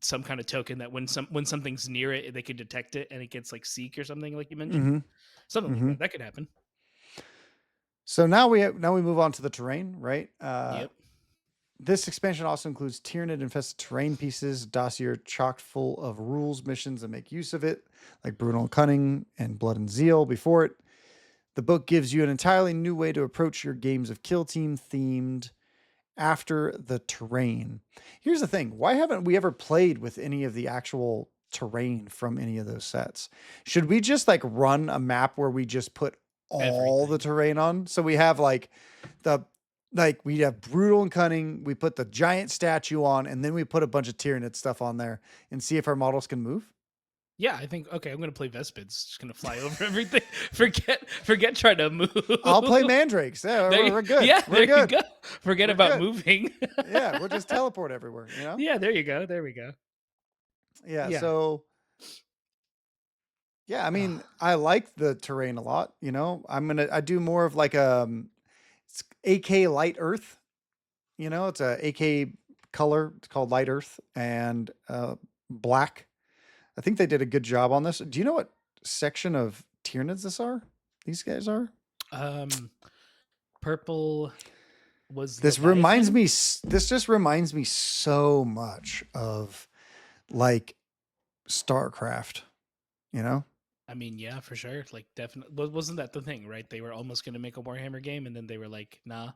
some kind of token that when something's near it, they can detect it and it gets like seek or something, like you mentioned. Mm-hmm. Something like Mm-hmm. that could happen. So now we move on to the terrain, right? Yep. This expansion also includes Tyranid infested terrain pieces, dossier chock full of rules, missions that make use of it, like Brutal and Cunning and Blood and Zeal before it. The book gives you an entirely new way to approach your games of Kill Team themed after the terrain. Here's the thing. Why haven't we ever played with any of the actual terrain from any of those sets? Should we just like run a map where we just put all the terrain on? So we have like we have Brutal and Cunning, we put the giant statue on, and then we put a bunch of Tyranid stuff on there and see if our models can move. Yeah, I think okay. I'm gonna play Vespids. Just gonna fly over everything. Forget trying to move. I'll play Mandrakes. Yeah, we're good. Yeah, we're good. You go. Forget we're about good. moving. Yeah, we'll just teleport everywhere. You know. Yeah, there you go. There we go. Yeah. So. Yeah, I mean, I like the terrain a lot. You know, I do more of like it's AK Light Earth. You know, it's a AK color. It's called Light Earth and black. I think they did a good job on this. Do you know what section of Tyranids this are? These guys are. Purple was. This reminds me. This just reminds me so much of like StarCraft. You know. I mean, yeah, for sure. Like, definitely. Wasn't that the thing, right? They were almost going to make a Warhammer game, and then they were like, nah.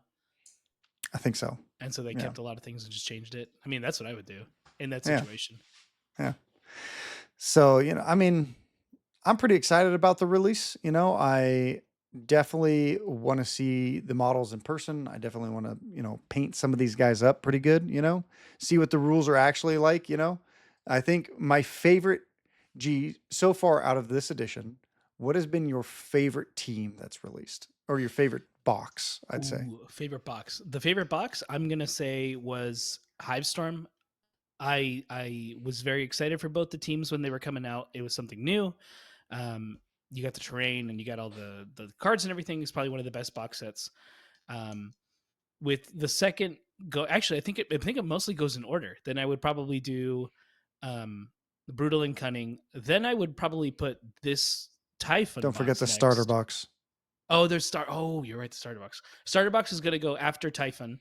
I think so. And so they kept a lot of things and just changed it. I mean, that's what I would do in that situation. Yeah. So, you know, I mean, I'm pretty excited about the release. You know, I definitely want to see the models in person. I definitely want to, you know, paint some of these guys up pretty good, you know, see what the rules are actually like, you know. I think my favorite, so far out of this edition, what has been your favorite team that's released, or your favorite box, I'd say? Favorite box. The favorite box, I'm going to say, was Hivestorm. I was very excited for both the teams when they were coming out. It was something new. You got the terrain and you got all the cards and everything. It's probably one of the best box sets. With the second actually, I think it mostly goes in order. Then I would probably do Brutal and Cunning. Then I would probably put this Typhon. Don't forget the next starter box. Oh, Oh, you're right. The starter box. Starter box is going to go after Typhon,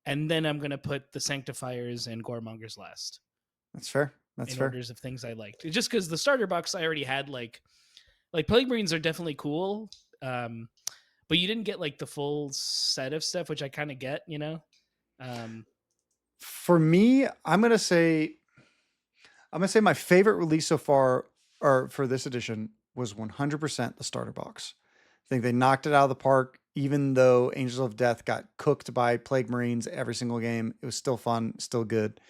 and then I'm going to put the Sanctifiers and Goremongers last. That's fair. That's fair. Orders of things I liked. Just because the starter box I already had, like Plague Marines are definitely cool, but you didn't get like the full set of stuff, which I kind of get, you know. For me, I'm gonna say my favorite release so far, or for this edition, was 100% the starter box. I think they knocked it out of the park. Even though Angels of Death got cooked by Plague Marines every single game, it was still fun, still good.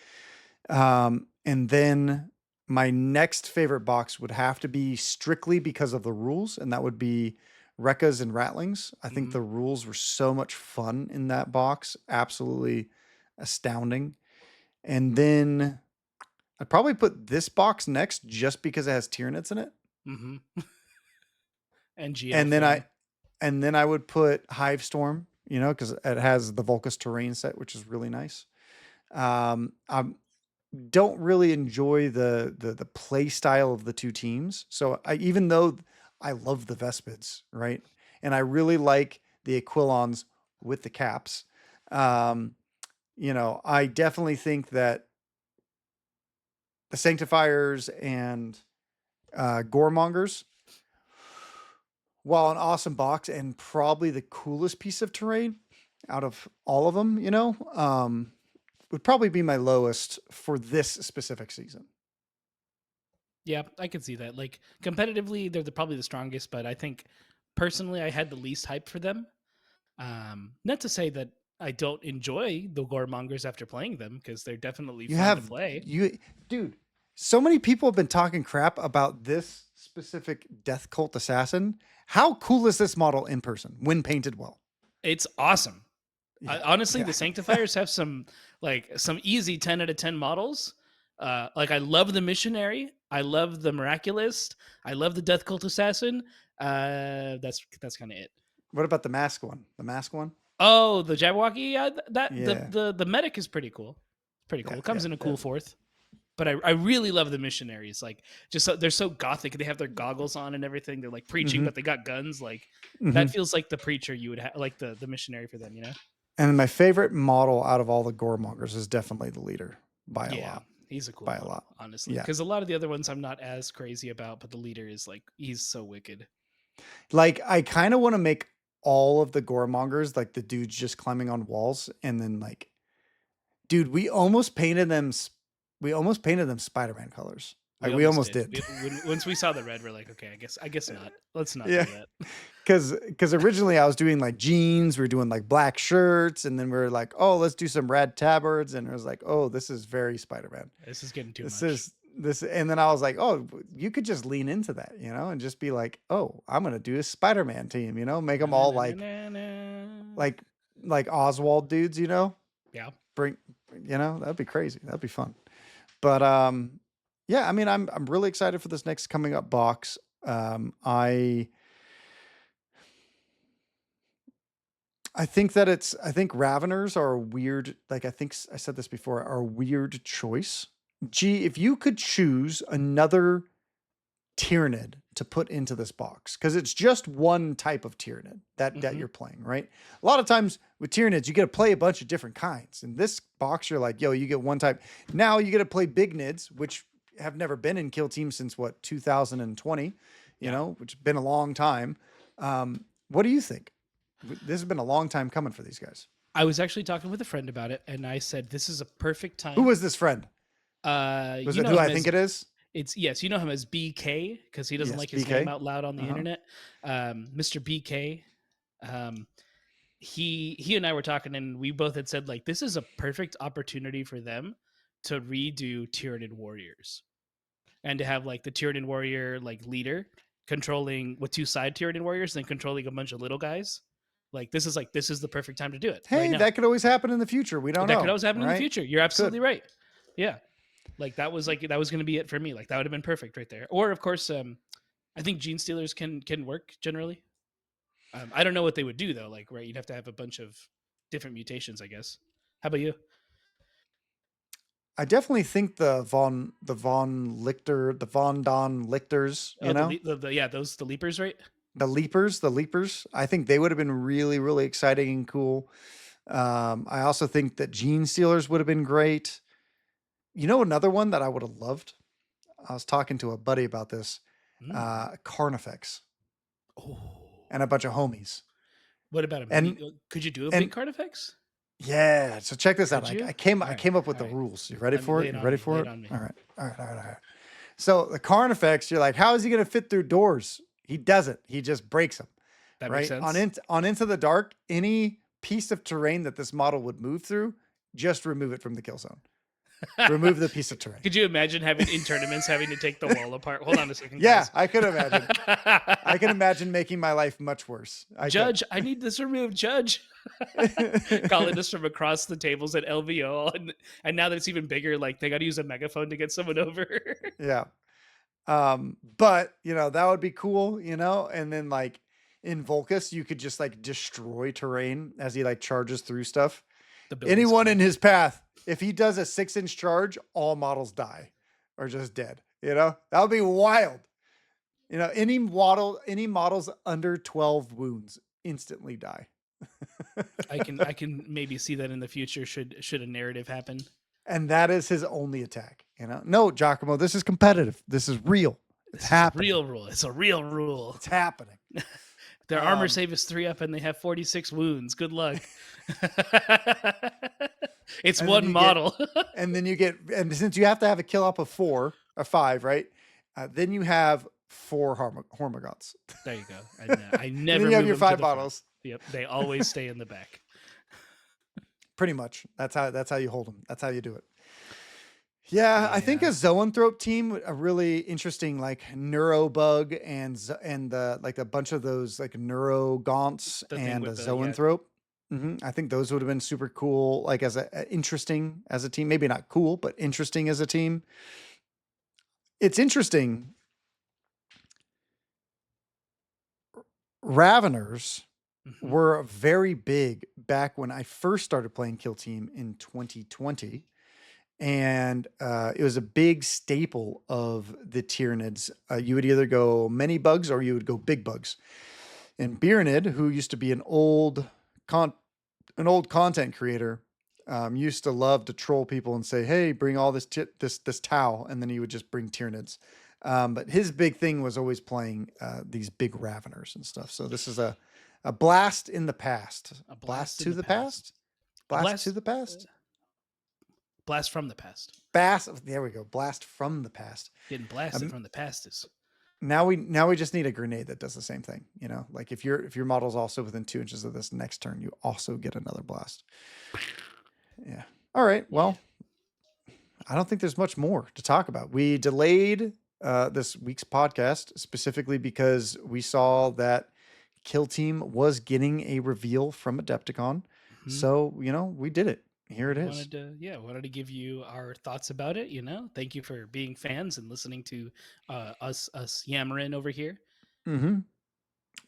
And then my next favorite box would have to be strictly because of the rules, and that would be Rekkas and Rattlings. I think the rules were so much fun in that box, absolutely astounding. And then I'd probably put this box next just because it has Tyranids in it. Mm-hmm. And then I would put Hivestorm, you know, because it has the Volcus terrain set, which is really nice. I don't really enjoy the play style of the two teams. So even though I love the Vespids, right, and I really like the Aquilons with the caps, you know, I definitely think that the Sanctifiers and Goremongers, while an awesome box and probably the coolest piece of terrain out of all of them, you know, would probably be my lowest for this specific season. Yeah, I can see that. Like competitively, they're probably the strongest, but I think personally, I had the least hype for them. Not to say that I don't enjoy the Goremongers after playing them, because they're definitely fun to play. Dude, so many people have been talking crap about this specific Death Cult Assassin. How cool is this model in person when painted well? It's awesome. Yeah, honestly, the Sanctifiers have some easy 10 out of 10 models. Like I love the Missionary, I love the Miraculist, I love the Death Cult Assassin. That's kind of it. What about the mask one? The mask one? Oh, the Jabberwocky. Yeah, the medic is pretty cool. Pretty cool. It comes in a cool fourth. But I really love the missionaries. Like, just they're so gothic. They have their goggles on and everything. They're like preaching, but they got guns. Like that feels like the preacher you would have, like the missionary for them, you know. And my favorite model out of all the Goremongers is definitely the leader by a lot. He's a cool by model, a lot, honestly. Because a lot of the other ones I'm not as crazy about, but the leader is like he's so wicked. Like I kind of want to make all of the Goremongers like the dudes just climbing on walls, and then like, dude, we almost painted them Spider-Man colors. Like we almost did. Once we saw the red, we're like, okay, I guess not. Let's not do that. Because originally I was doing like jeans, we were doing like black shirts, and then we were like, oh, let's do some rad tabards, and it was like, oh, this is very Spider-Man. This is getting too much. And then I was like, oh, you could just lean into that, you know, and just be like, oh, I'm gonna do a Spider-Man team, you know, make them all like Oswald dudes, you know. Yeah. You know, that'd be crazy. That'd be fun. But yeah, I mean, I'm really excited for this next coming up box. I think Ravenors are a weird, like I think I said this before, are a weird choice. Gee, if you could choose another Tyranid to put into this box, because it's just one type of Tyranid that you're playing, right? A lot of times with Tyranids, you get to play a bunch of different kinds. In this box, you're like, yo, you get one type. Now you get to play big nids, which have never been in Kill Team since 2020, you know, which has been a long time. What do you think? This has been a long time coming for these guys. I was actually talking with a friend about it, and I said, this is a perfect time. Who was this friend? Was it who I think it is? It's yes, you know him as BK because he doesn't like his name out loud on the internet. Mr. BK. He and I were talking, and we both had said like this is a perfect opportunity for them to redo Tyranid warriors, and to have like the Tyranid warrior like leader controlling with two side Tyranid warriors, and then controlling a bunch of little guys. Like this is the perfect time to do it. Hey, that could always happen in the future. We don't know. That could always happen in the future. You're absolutely right. Yeah. Like that was going to be it for me. Like that would have been perfect right there. Or of course, I think Gene Stealers can work generally. I don't know what they would do though. Like, right, you'd have to have a bunch of different mutations, I guess. How about you? I definitely think the Von Don Lichters, you know, the Leapers, right? The Leapers. I think they would have been really, really exciting and cool. I also think that Gene Stealers would have been great. You know, another one that I would have loved. I was talking to a buddy about this. Carnifex. Oh. And a bunch of homies. What about could you do a big card effects? Yeah. So check this out. I came up with the right. rules. You ready for it? You ready for it? On me. All right. So the Carnifex, you're like, how is he going to fit through doors? He doesn't. He just breaks them. That right? Makes sense. On Into the Dark, any piece of terrain that this model would move through, just remove it from the kill zone. Remove the piece of terrain. Could you imagine having in tournaments having to take the wall apart? Hold on a second. Yeah, guys. I could imagine. I can imagine making my life much worse. Judge, I need this removed, Judge. Calling us from across the tables at LVO, and now that it's even bigger, like they got to use a megaphone to get someone over. Yeah. But that would be cool, and then like in Volcus, you could just like destroy terrain as he like charges through stuff. Anyone in his path, if he does a 6-inch charge, all models die or just dead. That would be wild. Any models under 12 wounds instantly die. I can maybe see that in the future should a narrative happen. And that is his only attack. No, Giacomo, this is competitive. This is real. It's happening. Real rule. It's a real rule. It's happening. Their armor save is 3 up and they have 46 wounds. Good luck. It's one model. And since you have to have a kill up of 4 or 5, right? Then you have 4 Hormagaunts. There you go. I never. Then you have your 5 bottles. Yep, they always stay in the back. Pretty much. That's how you hold them. That's how you do it. Yeah, I think a Zoanthrope team, a really interesting like Neurobug and the like a bunch of those like Neurogaunts and a Zoanthrope. I think those would have been super cool, like as interesting as a team. Maybe not cool, but interesting as a team. It's interesting. Ravenors were very big back when I first started playing Kill Team in 2020. And it was a big staple of the Tyranids. You would either go many bugs or you would go big bugs. And Biranid, who used to be an old content creator, used to love to troll people and say, "Hey, bring all this towel," and then he would just bring Tyranids. But his big thing was always playing these big Ravenors and stuff. So this is a blast in the past. A blast to the past. Blast to the past. Blast from the past. There we go. Blast from the past. Getting blasted from the past is. Now we just need a grenade that does the same thing. Like if your model's also within 2 inches of this next turn, you also get another blast. Yeah. All right. Well, I don't think there's much more to talk about. We delayed this week's podcast specifically because we saw that Kill Team was getting a reveal from Adepticon. So, we did it. Here it is. Wanted to give you our thoughts about it. Thank you for being fans and listening to us yammering over here.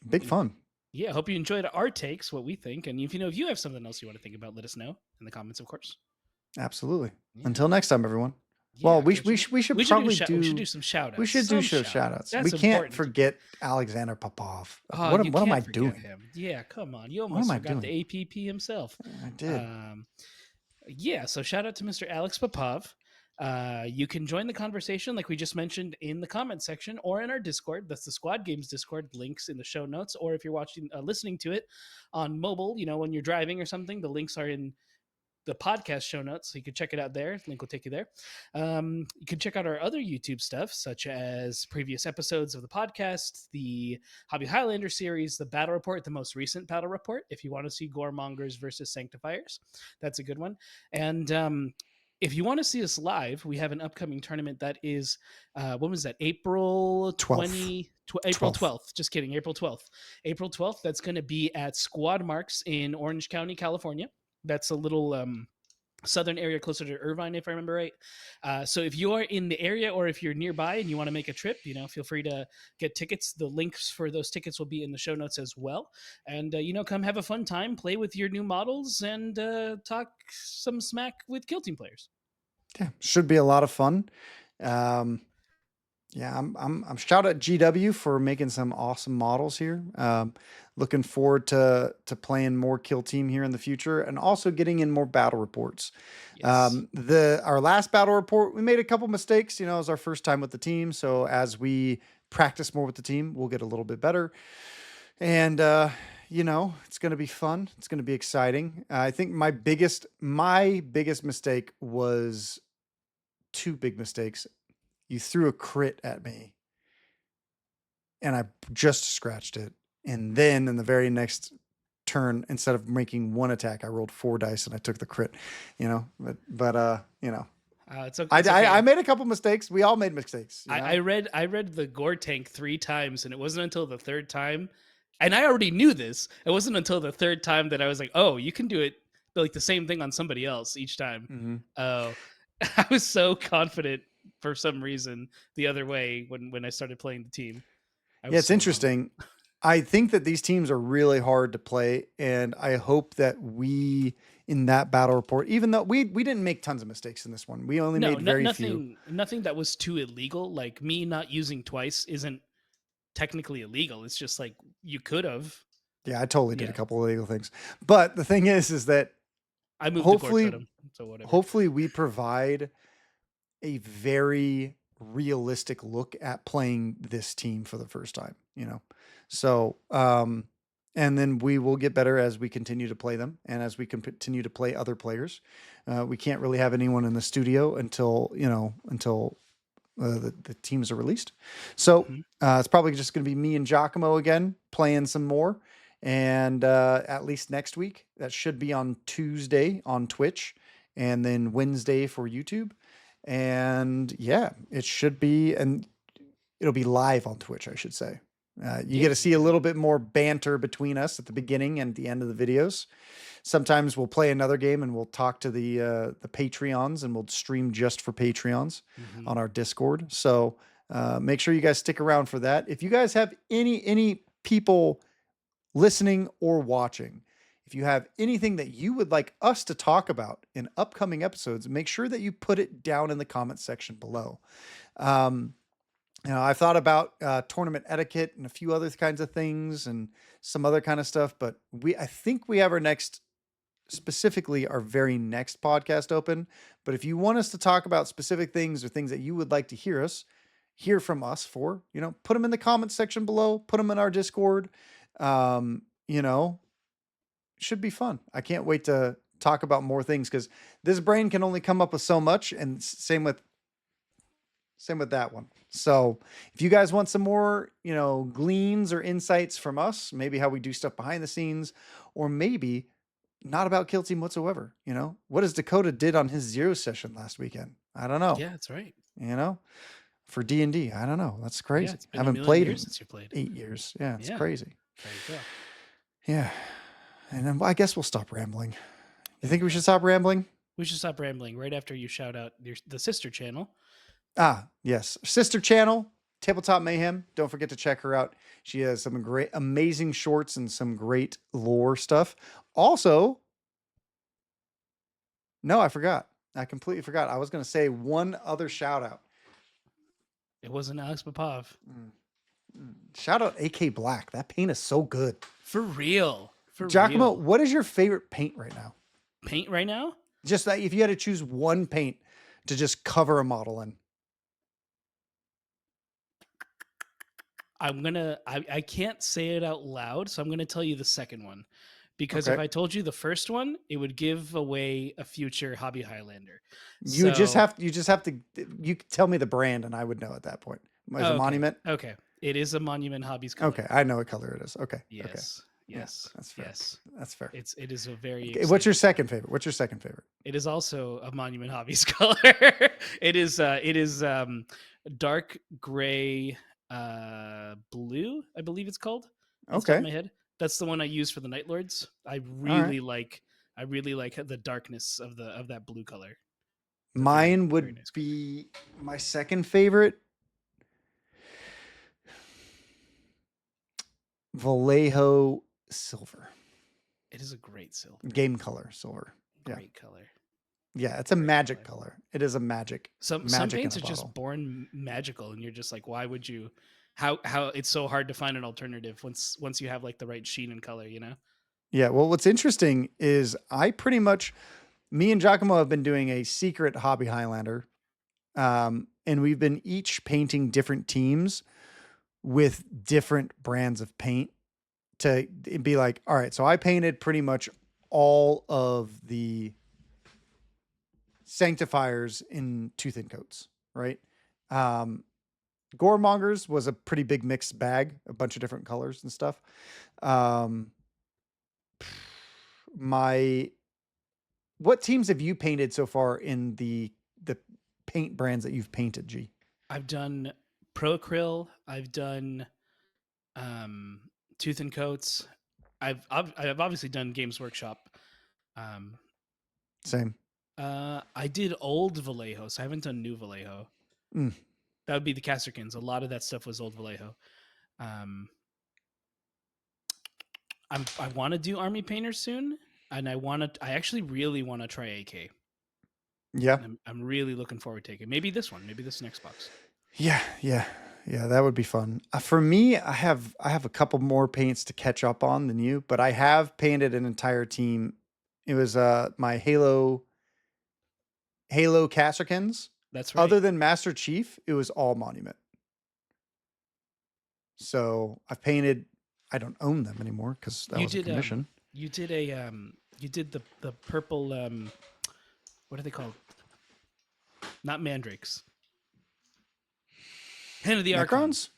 Big fun. Yeah, I hope you enjoyed our takes, what we think, and if you have something else you want to think about, let us know in the comments, of course. Absolutely. Yeah. Until next time, everyone. Well, we should probably do some shout outs. We should do shout outs. We can't forget Alexander Popov. What am I doing? Him. Yeah, come on. You almost forgot the APP himself. I did. So shout out to Mr. Alex Popov. You can join the conversation, like we just mentioned, in the comment section or in our Discord. That's the Squad Games Discord. Links in the show notes. Or if you're listening to it on mobile, when you're driving or something, the links are in the podcast show notes, so you can check it out there. Link will take you there. You can check out our other YouTube stuff, such as previous episodes of the podcast, the Hobby Highlander series, the battle report, the most recent battle report. If you want to see Goremongers versus Sanctifiers, that's a good one. And if you want to see us live, we have an upcoming tournament that is, when was that? April 12th. Just kidding. April 12th. April 12th. That's going to be at Squad Marks in Orange County, California. That's a little southern area closer to Irvine, if I remember right. So if you are in the area or if you're nearby and you want to make a trip, feel free to get tickets. The links for those tickets will be in the show notes as well. And, come have a fun time, play with your new models, and talk some smack with Kill Team players. Yeah, should be a lot of fun. I'm shout out GW for making some awesome models here. Looking forward to playing more Kill Team here in the future and also getting in more battle reports. Yes. Our last battle report, we made a couple mistakes. It was our first time with the team. So as we practice more with the team, we'll get a little bit better. And it's going to be fun. It's going to be exciting. I think my biggest mistake was two big mistakes. You threw a crit at me and I just scratched it. And then in the very next turn, instead of making one attack, I rolled 4 dice and I took the crit, but it's okay. I made a couple mistakes. We all made mistakes. I read the gore tank 3 times, and it wasn't until the third time, and I already knew this. It wasn't until the third time that I was like, "Oh, you can do it like the same thing on somebody else each time." Mm-hmm. Oh, I was so confident for some reason the other way when I started playing the team. It's interesting. I think that these teams are really hard to play, and I hope that we, in that battle report, even though we didn't make tons of mistakes in this one, we only made very few. Nothing that was too illegal. Like me not using twice isn't technically illegal. It's just like you could have. Yeah, I totally did a couple of illegal things, but the thing is that I moved hopefully, the so whatever. Hopefully, we provide a very realistic look at playing this team for the first time. So and then we will get better as we continue to play them and as we continue to play other players. We can't really have anyone in the studio until the teams are released. So it's probably just going to be me and Giacomo again playing some more. And at least next week, that should be on Tuesday on Twitch and then Wednesday for YouTube. And yeah, it should be, and it'll be live on Twitch, I should say. You get to see a little bit more banter between us at the beginning and the end of the videos. Sometimes we'll play another game and we'll talk to the Patreons, and we'll stream just for Patreons on our Discord. So make sure you guys stick around for that. If you guys have any people listening or watching, if you have anything that you would like us to talk about in upcoming episodes, make sure that you put it down in the comment section below. I've thought about tournament etiquette and a few other kinds of things and some other kind of stuff, but I think we have our very next podcast open. But if you want us to talk about specific things or things that you would like to hear from us for, put them in the comment section below, put them in our Discord. Should be fun. I can't wait to talk about more things because this brain can only come up with so much, and same with that one. So if you guys want some more, gleans or insights from us, maybe how we do stuff behind the scenes, or maybe not about Kill Team whatsoever, what has Dakotah did on his 0 session last weekend? I don't know. Yeah, that's right. For D&D, I don't know. That's crazy. Yeah, it's been I haven't played years since you played. 8 years. Yeah, it's crazy. There you go. Yeah. And then I guess we'll stop rambling. You think we should stop rambling? We should stop rambling right after you shout out the sister channel. Yes. Sister channel, Tabletop Mayhem. Don't forget to check her out. She has some great, amazing shorts and some great lore stuff. Also, no, I forgot. I completely forgot. I was going to say one other shout out. It wasn't Alex Popov. Shout out AK Black. That paint is so good. For real. Giacomo, what is your favorite paint right now? Paint right now? Just that if you had to choose one paint to just cover a model in. I can't say it out loud, so I'm going to tell you the second one. Because if I told you the first one, it would give away a future hobby Highlander. You just have to you tell me the brand and I would know at that point. Is it a Monument? Okay. It is a Monument Hobbies color. Okay, I know what color it is. Okay. Yes. Okay. Yes. That's fair. Yes. That's fair. It is a very What's your second favorite? It is also a Monument Hobbies color. It is dark gray blue, I believe it's called. Okay. In my head. That's the one I use for the Night Lords. I really like the darkness of that blue color. Mine would be my second favorite. Vallejo silver. It is a great silver. Game color silver. Great color. Yeah, it's a magic color. It is a magic. Some paints are just born magical, and you're just like, why would you? How it's so hard to find an alternative once you have like the right sheen and color, Yeah. Well, what's interesting is me and Giacomo have been doing a secret hobby Highlander, and we've been each painting different teams with different brands of paint to be like, all right, so I painted pretty much all of the sanctifiers in Tooth and Coats, right? Goremongers was a pretty big mixed bag, a bunch of different colors and stuff. What teams have you painted so far in the paint brands that you've painted, G? I've done Pro Acryl. I've done Tooth and Coats. I've obviously done Games Workshop. Same. I did old Vallejo, so I haven't done new Vallejo. That would be the Casterkins. A lot of that stuff was old Vallejo. I want to do Army Painters soon, and I actually really want to try AK. Yeah. I'm really looking forward to it. Maybe this one, maybe this next box. Yeah, that would be fun. For me, I have a couple more paints to catch up on than you, but I have painted an entire team. It was my Halo Casterkins. That's right. Other than Master Chief, it was all Monument. So I've painted. I don't own them anymore because that was a commission. You did the purple. What are they called? Not mandrakes. Hand of the Necrons?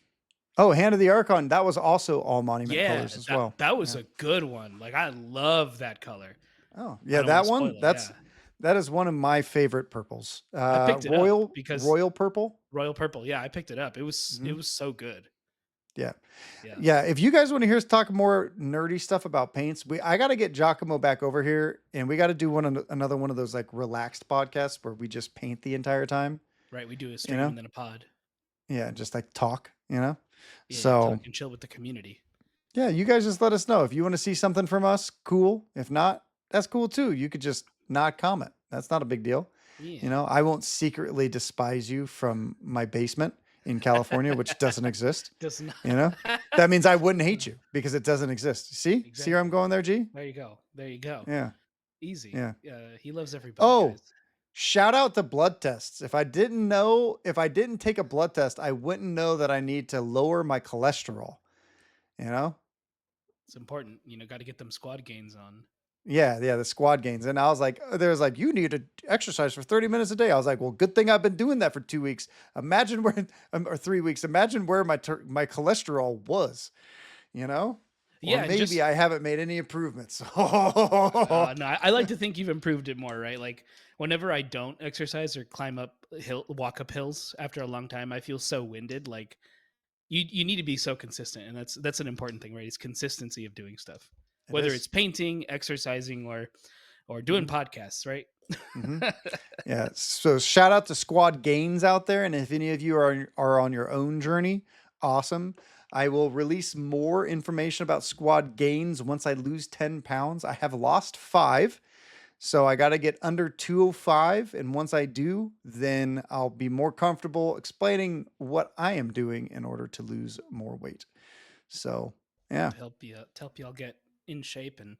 Oh, Hand of the Archon. That was also all Monument colors as well. That was a good one. Like, I love that color. Oh, yeah, that one. That is one of my favorite purples. I picked it up because Royal Purple. Royal Purple. Yeah, I picked it up. It was so good. Yeah. If you guys want to hear us talk more nerdy stuff about paints, I got to get Giacomo back over here, and we got to do another one of those like relaxed podcasts where we just paint the entire time. Right. We do a stream and then a pod. Yeah, just like talk, Yeah, so talk and chill with the community. Yeah, you guys just let us know if you want to see something from us. Cool. If not, that's cool too. You could just not comment. That's not a big deal. Yeah. I won't secretly despise you from my basement in California, which doesn't exist. Does not. That means I wouldn't hate you because it doesn't exist. See? Exactly. See where I'm going there, G? There you go. Yeah. Easy. Yeah. He loves everybody. Oh, guys. Shout out to blood tests. If I didn't take a blood test, I wouldn't know that I need to lower my cholesterol. It's important. Got to get them squad gains on. Yeah, the squad gains. And I was like, you need to exercise for 30 minutes a day. I was like, well, good thing I've been doing that for 2 weeks. Imagine where, or 3 weeks. Imagine where my cholesterol was, Or maybe I haven't made any improvements. No, I like to think you've improved it more, right? Like whenever I don't exercise or walk up hills after a long time, I feel so winded. Like you need to be so consistent, and that's an important thing, right? It's consistency of doing stuff, whether it's painting, exercising, or doing podcasts, right? Yeah. So shout out to squad gains out there, and if any of you are on your own journey, awesome. I will release more information about squad gains once I lose 10 pounds. I have lost 5. So I got to get under 205. And once I do, then I'll be more comfortable explaining what I am doing in order to lose more weight. So, yeah. To help you all get in shape. And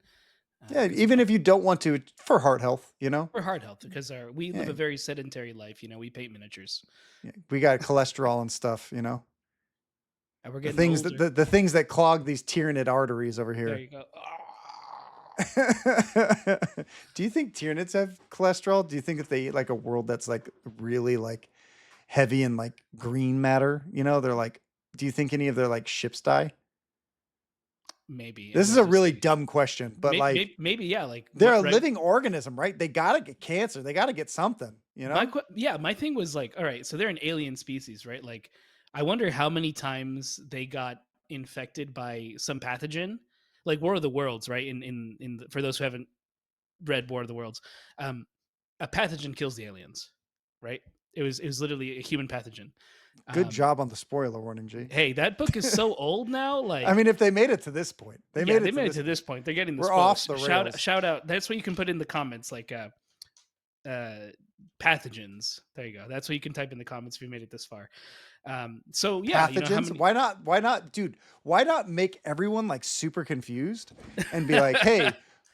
even if you don't want to, for heart health, For heart health, because we live a very sedentary life. We paint miniatures. Yeah, we got cholesterol and stuff, And we're getting the things that clog these Tyranid arteries over here. There you go. Do you think Tyranids have cholesterol? Do you think if they eat like a world that's like really like heavy in like green matter, they're like, do you think any of their like ships die? Maybe. This is a really dumb question, but maybe yeah, like they're a living organism, right? They gotta get cancer. They gotta get something, My thing was like, all right, so they're an alien species, right? Like, I wonder how many times they got infected by some pathogen, like War of the Worlds, right? For those who haven't read War of the Worlds, a pathogen kills the aliens, right? It was literally a human pathogen. Good job on the spoiler warning, G. Hey, that book is so old now. Like, I mean, if they made it to this point, they made it to this point. They're getting the we're spoilers. Off the rails. Shout out. That's what you can put in the comments, like pathogens. There you go. That's what you can type in the comments if you made it this far. So yeah, pathogens. Why not, dude? Why not make everyone like super confused and be like, hey,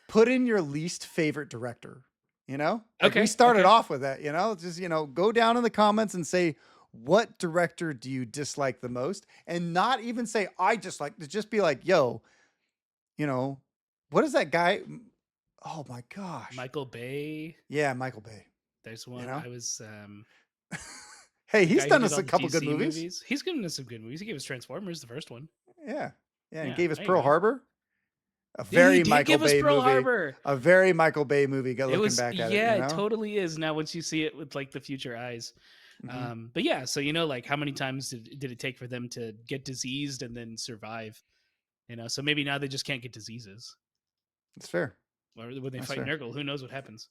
put in your least favorite director. Like we started off with that. Just go down in the comments and say, what director do you dislike the most? And not even say I dislike. Just be like, yo, what is that guy? Oh my gosh. Michael Bay. Yeah, Michael Bay. There's one. I was hey, he's done us a couple good movies. He's given us some good movies. He gave us Transformers, the first one. Yeah. And gave us Pearl Harbor. A very Michael Bay movie. Harbor. A very Michael Bay movie. Looking back at it. Yeah, it totally is. Now, once you see it with like the future eyes. But yeah, so like how many times did it take for them to get diseased and then survive? So maybe now they just can't get diseases. It's fair. Or when they fight Nurgle, who knows what happens?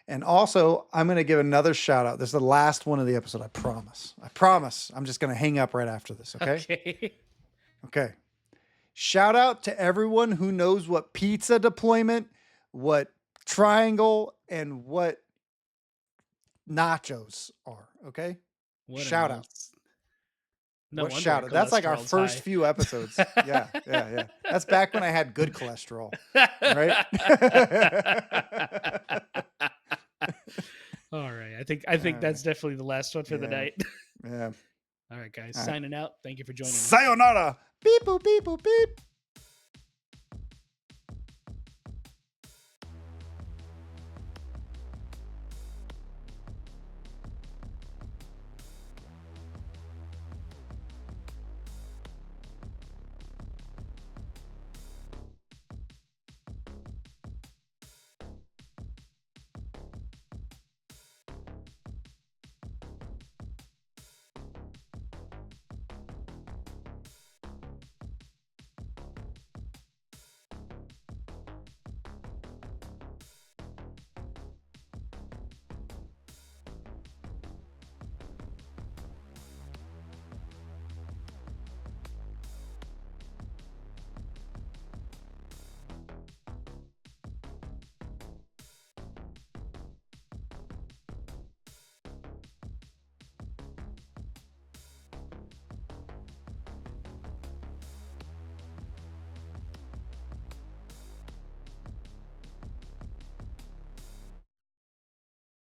And also, I'm going to give another shout out. This is the last one of the episode. I promise. I'm just going to hang up right after this. Okay. Okay. Shout out to everyone who knows what pizza deployment, what triangle, and what nachos are. Okay. Shout out. No shout out. That's like our first few episodes. Yeah. That's back when I had good cholesterol. Right. All right. I think that's definitely the last one for the night. Yeah. All right, guys. Signing out. Thank you for joining us. Sayonara. Beep boop beep boop beep.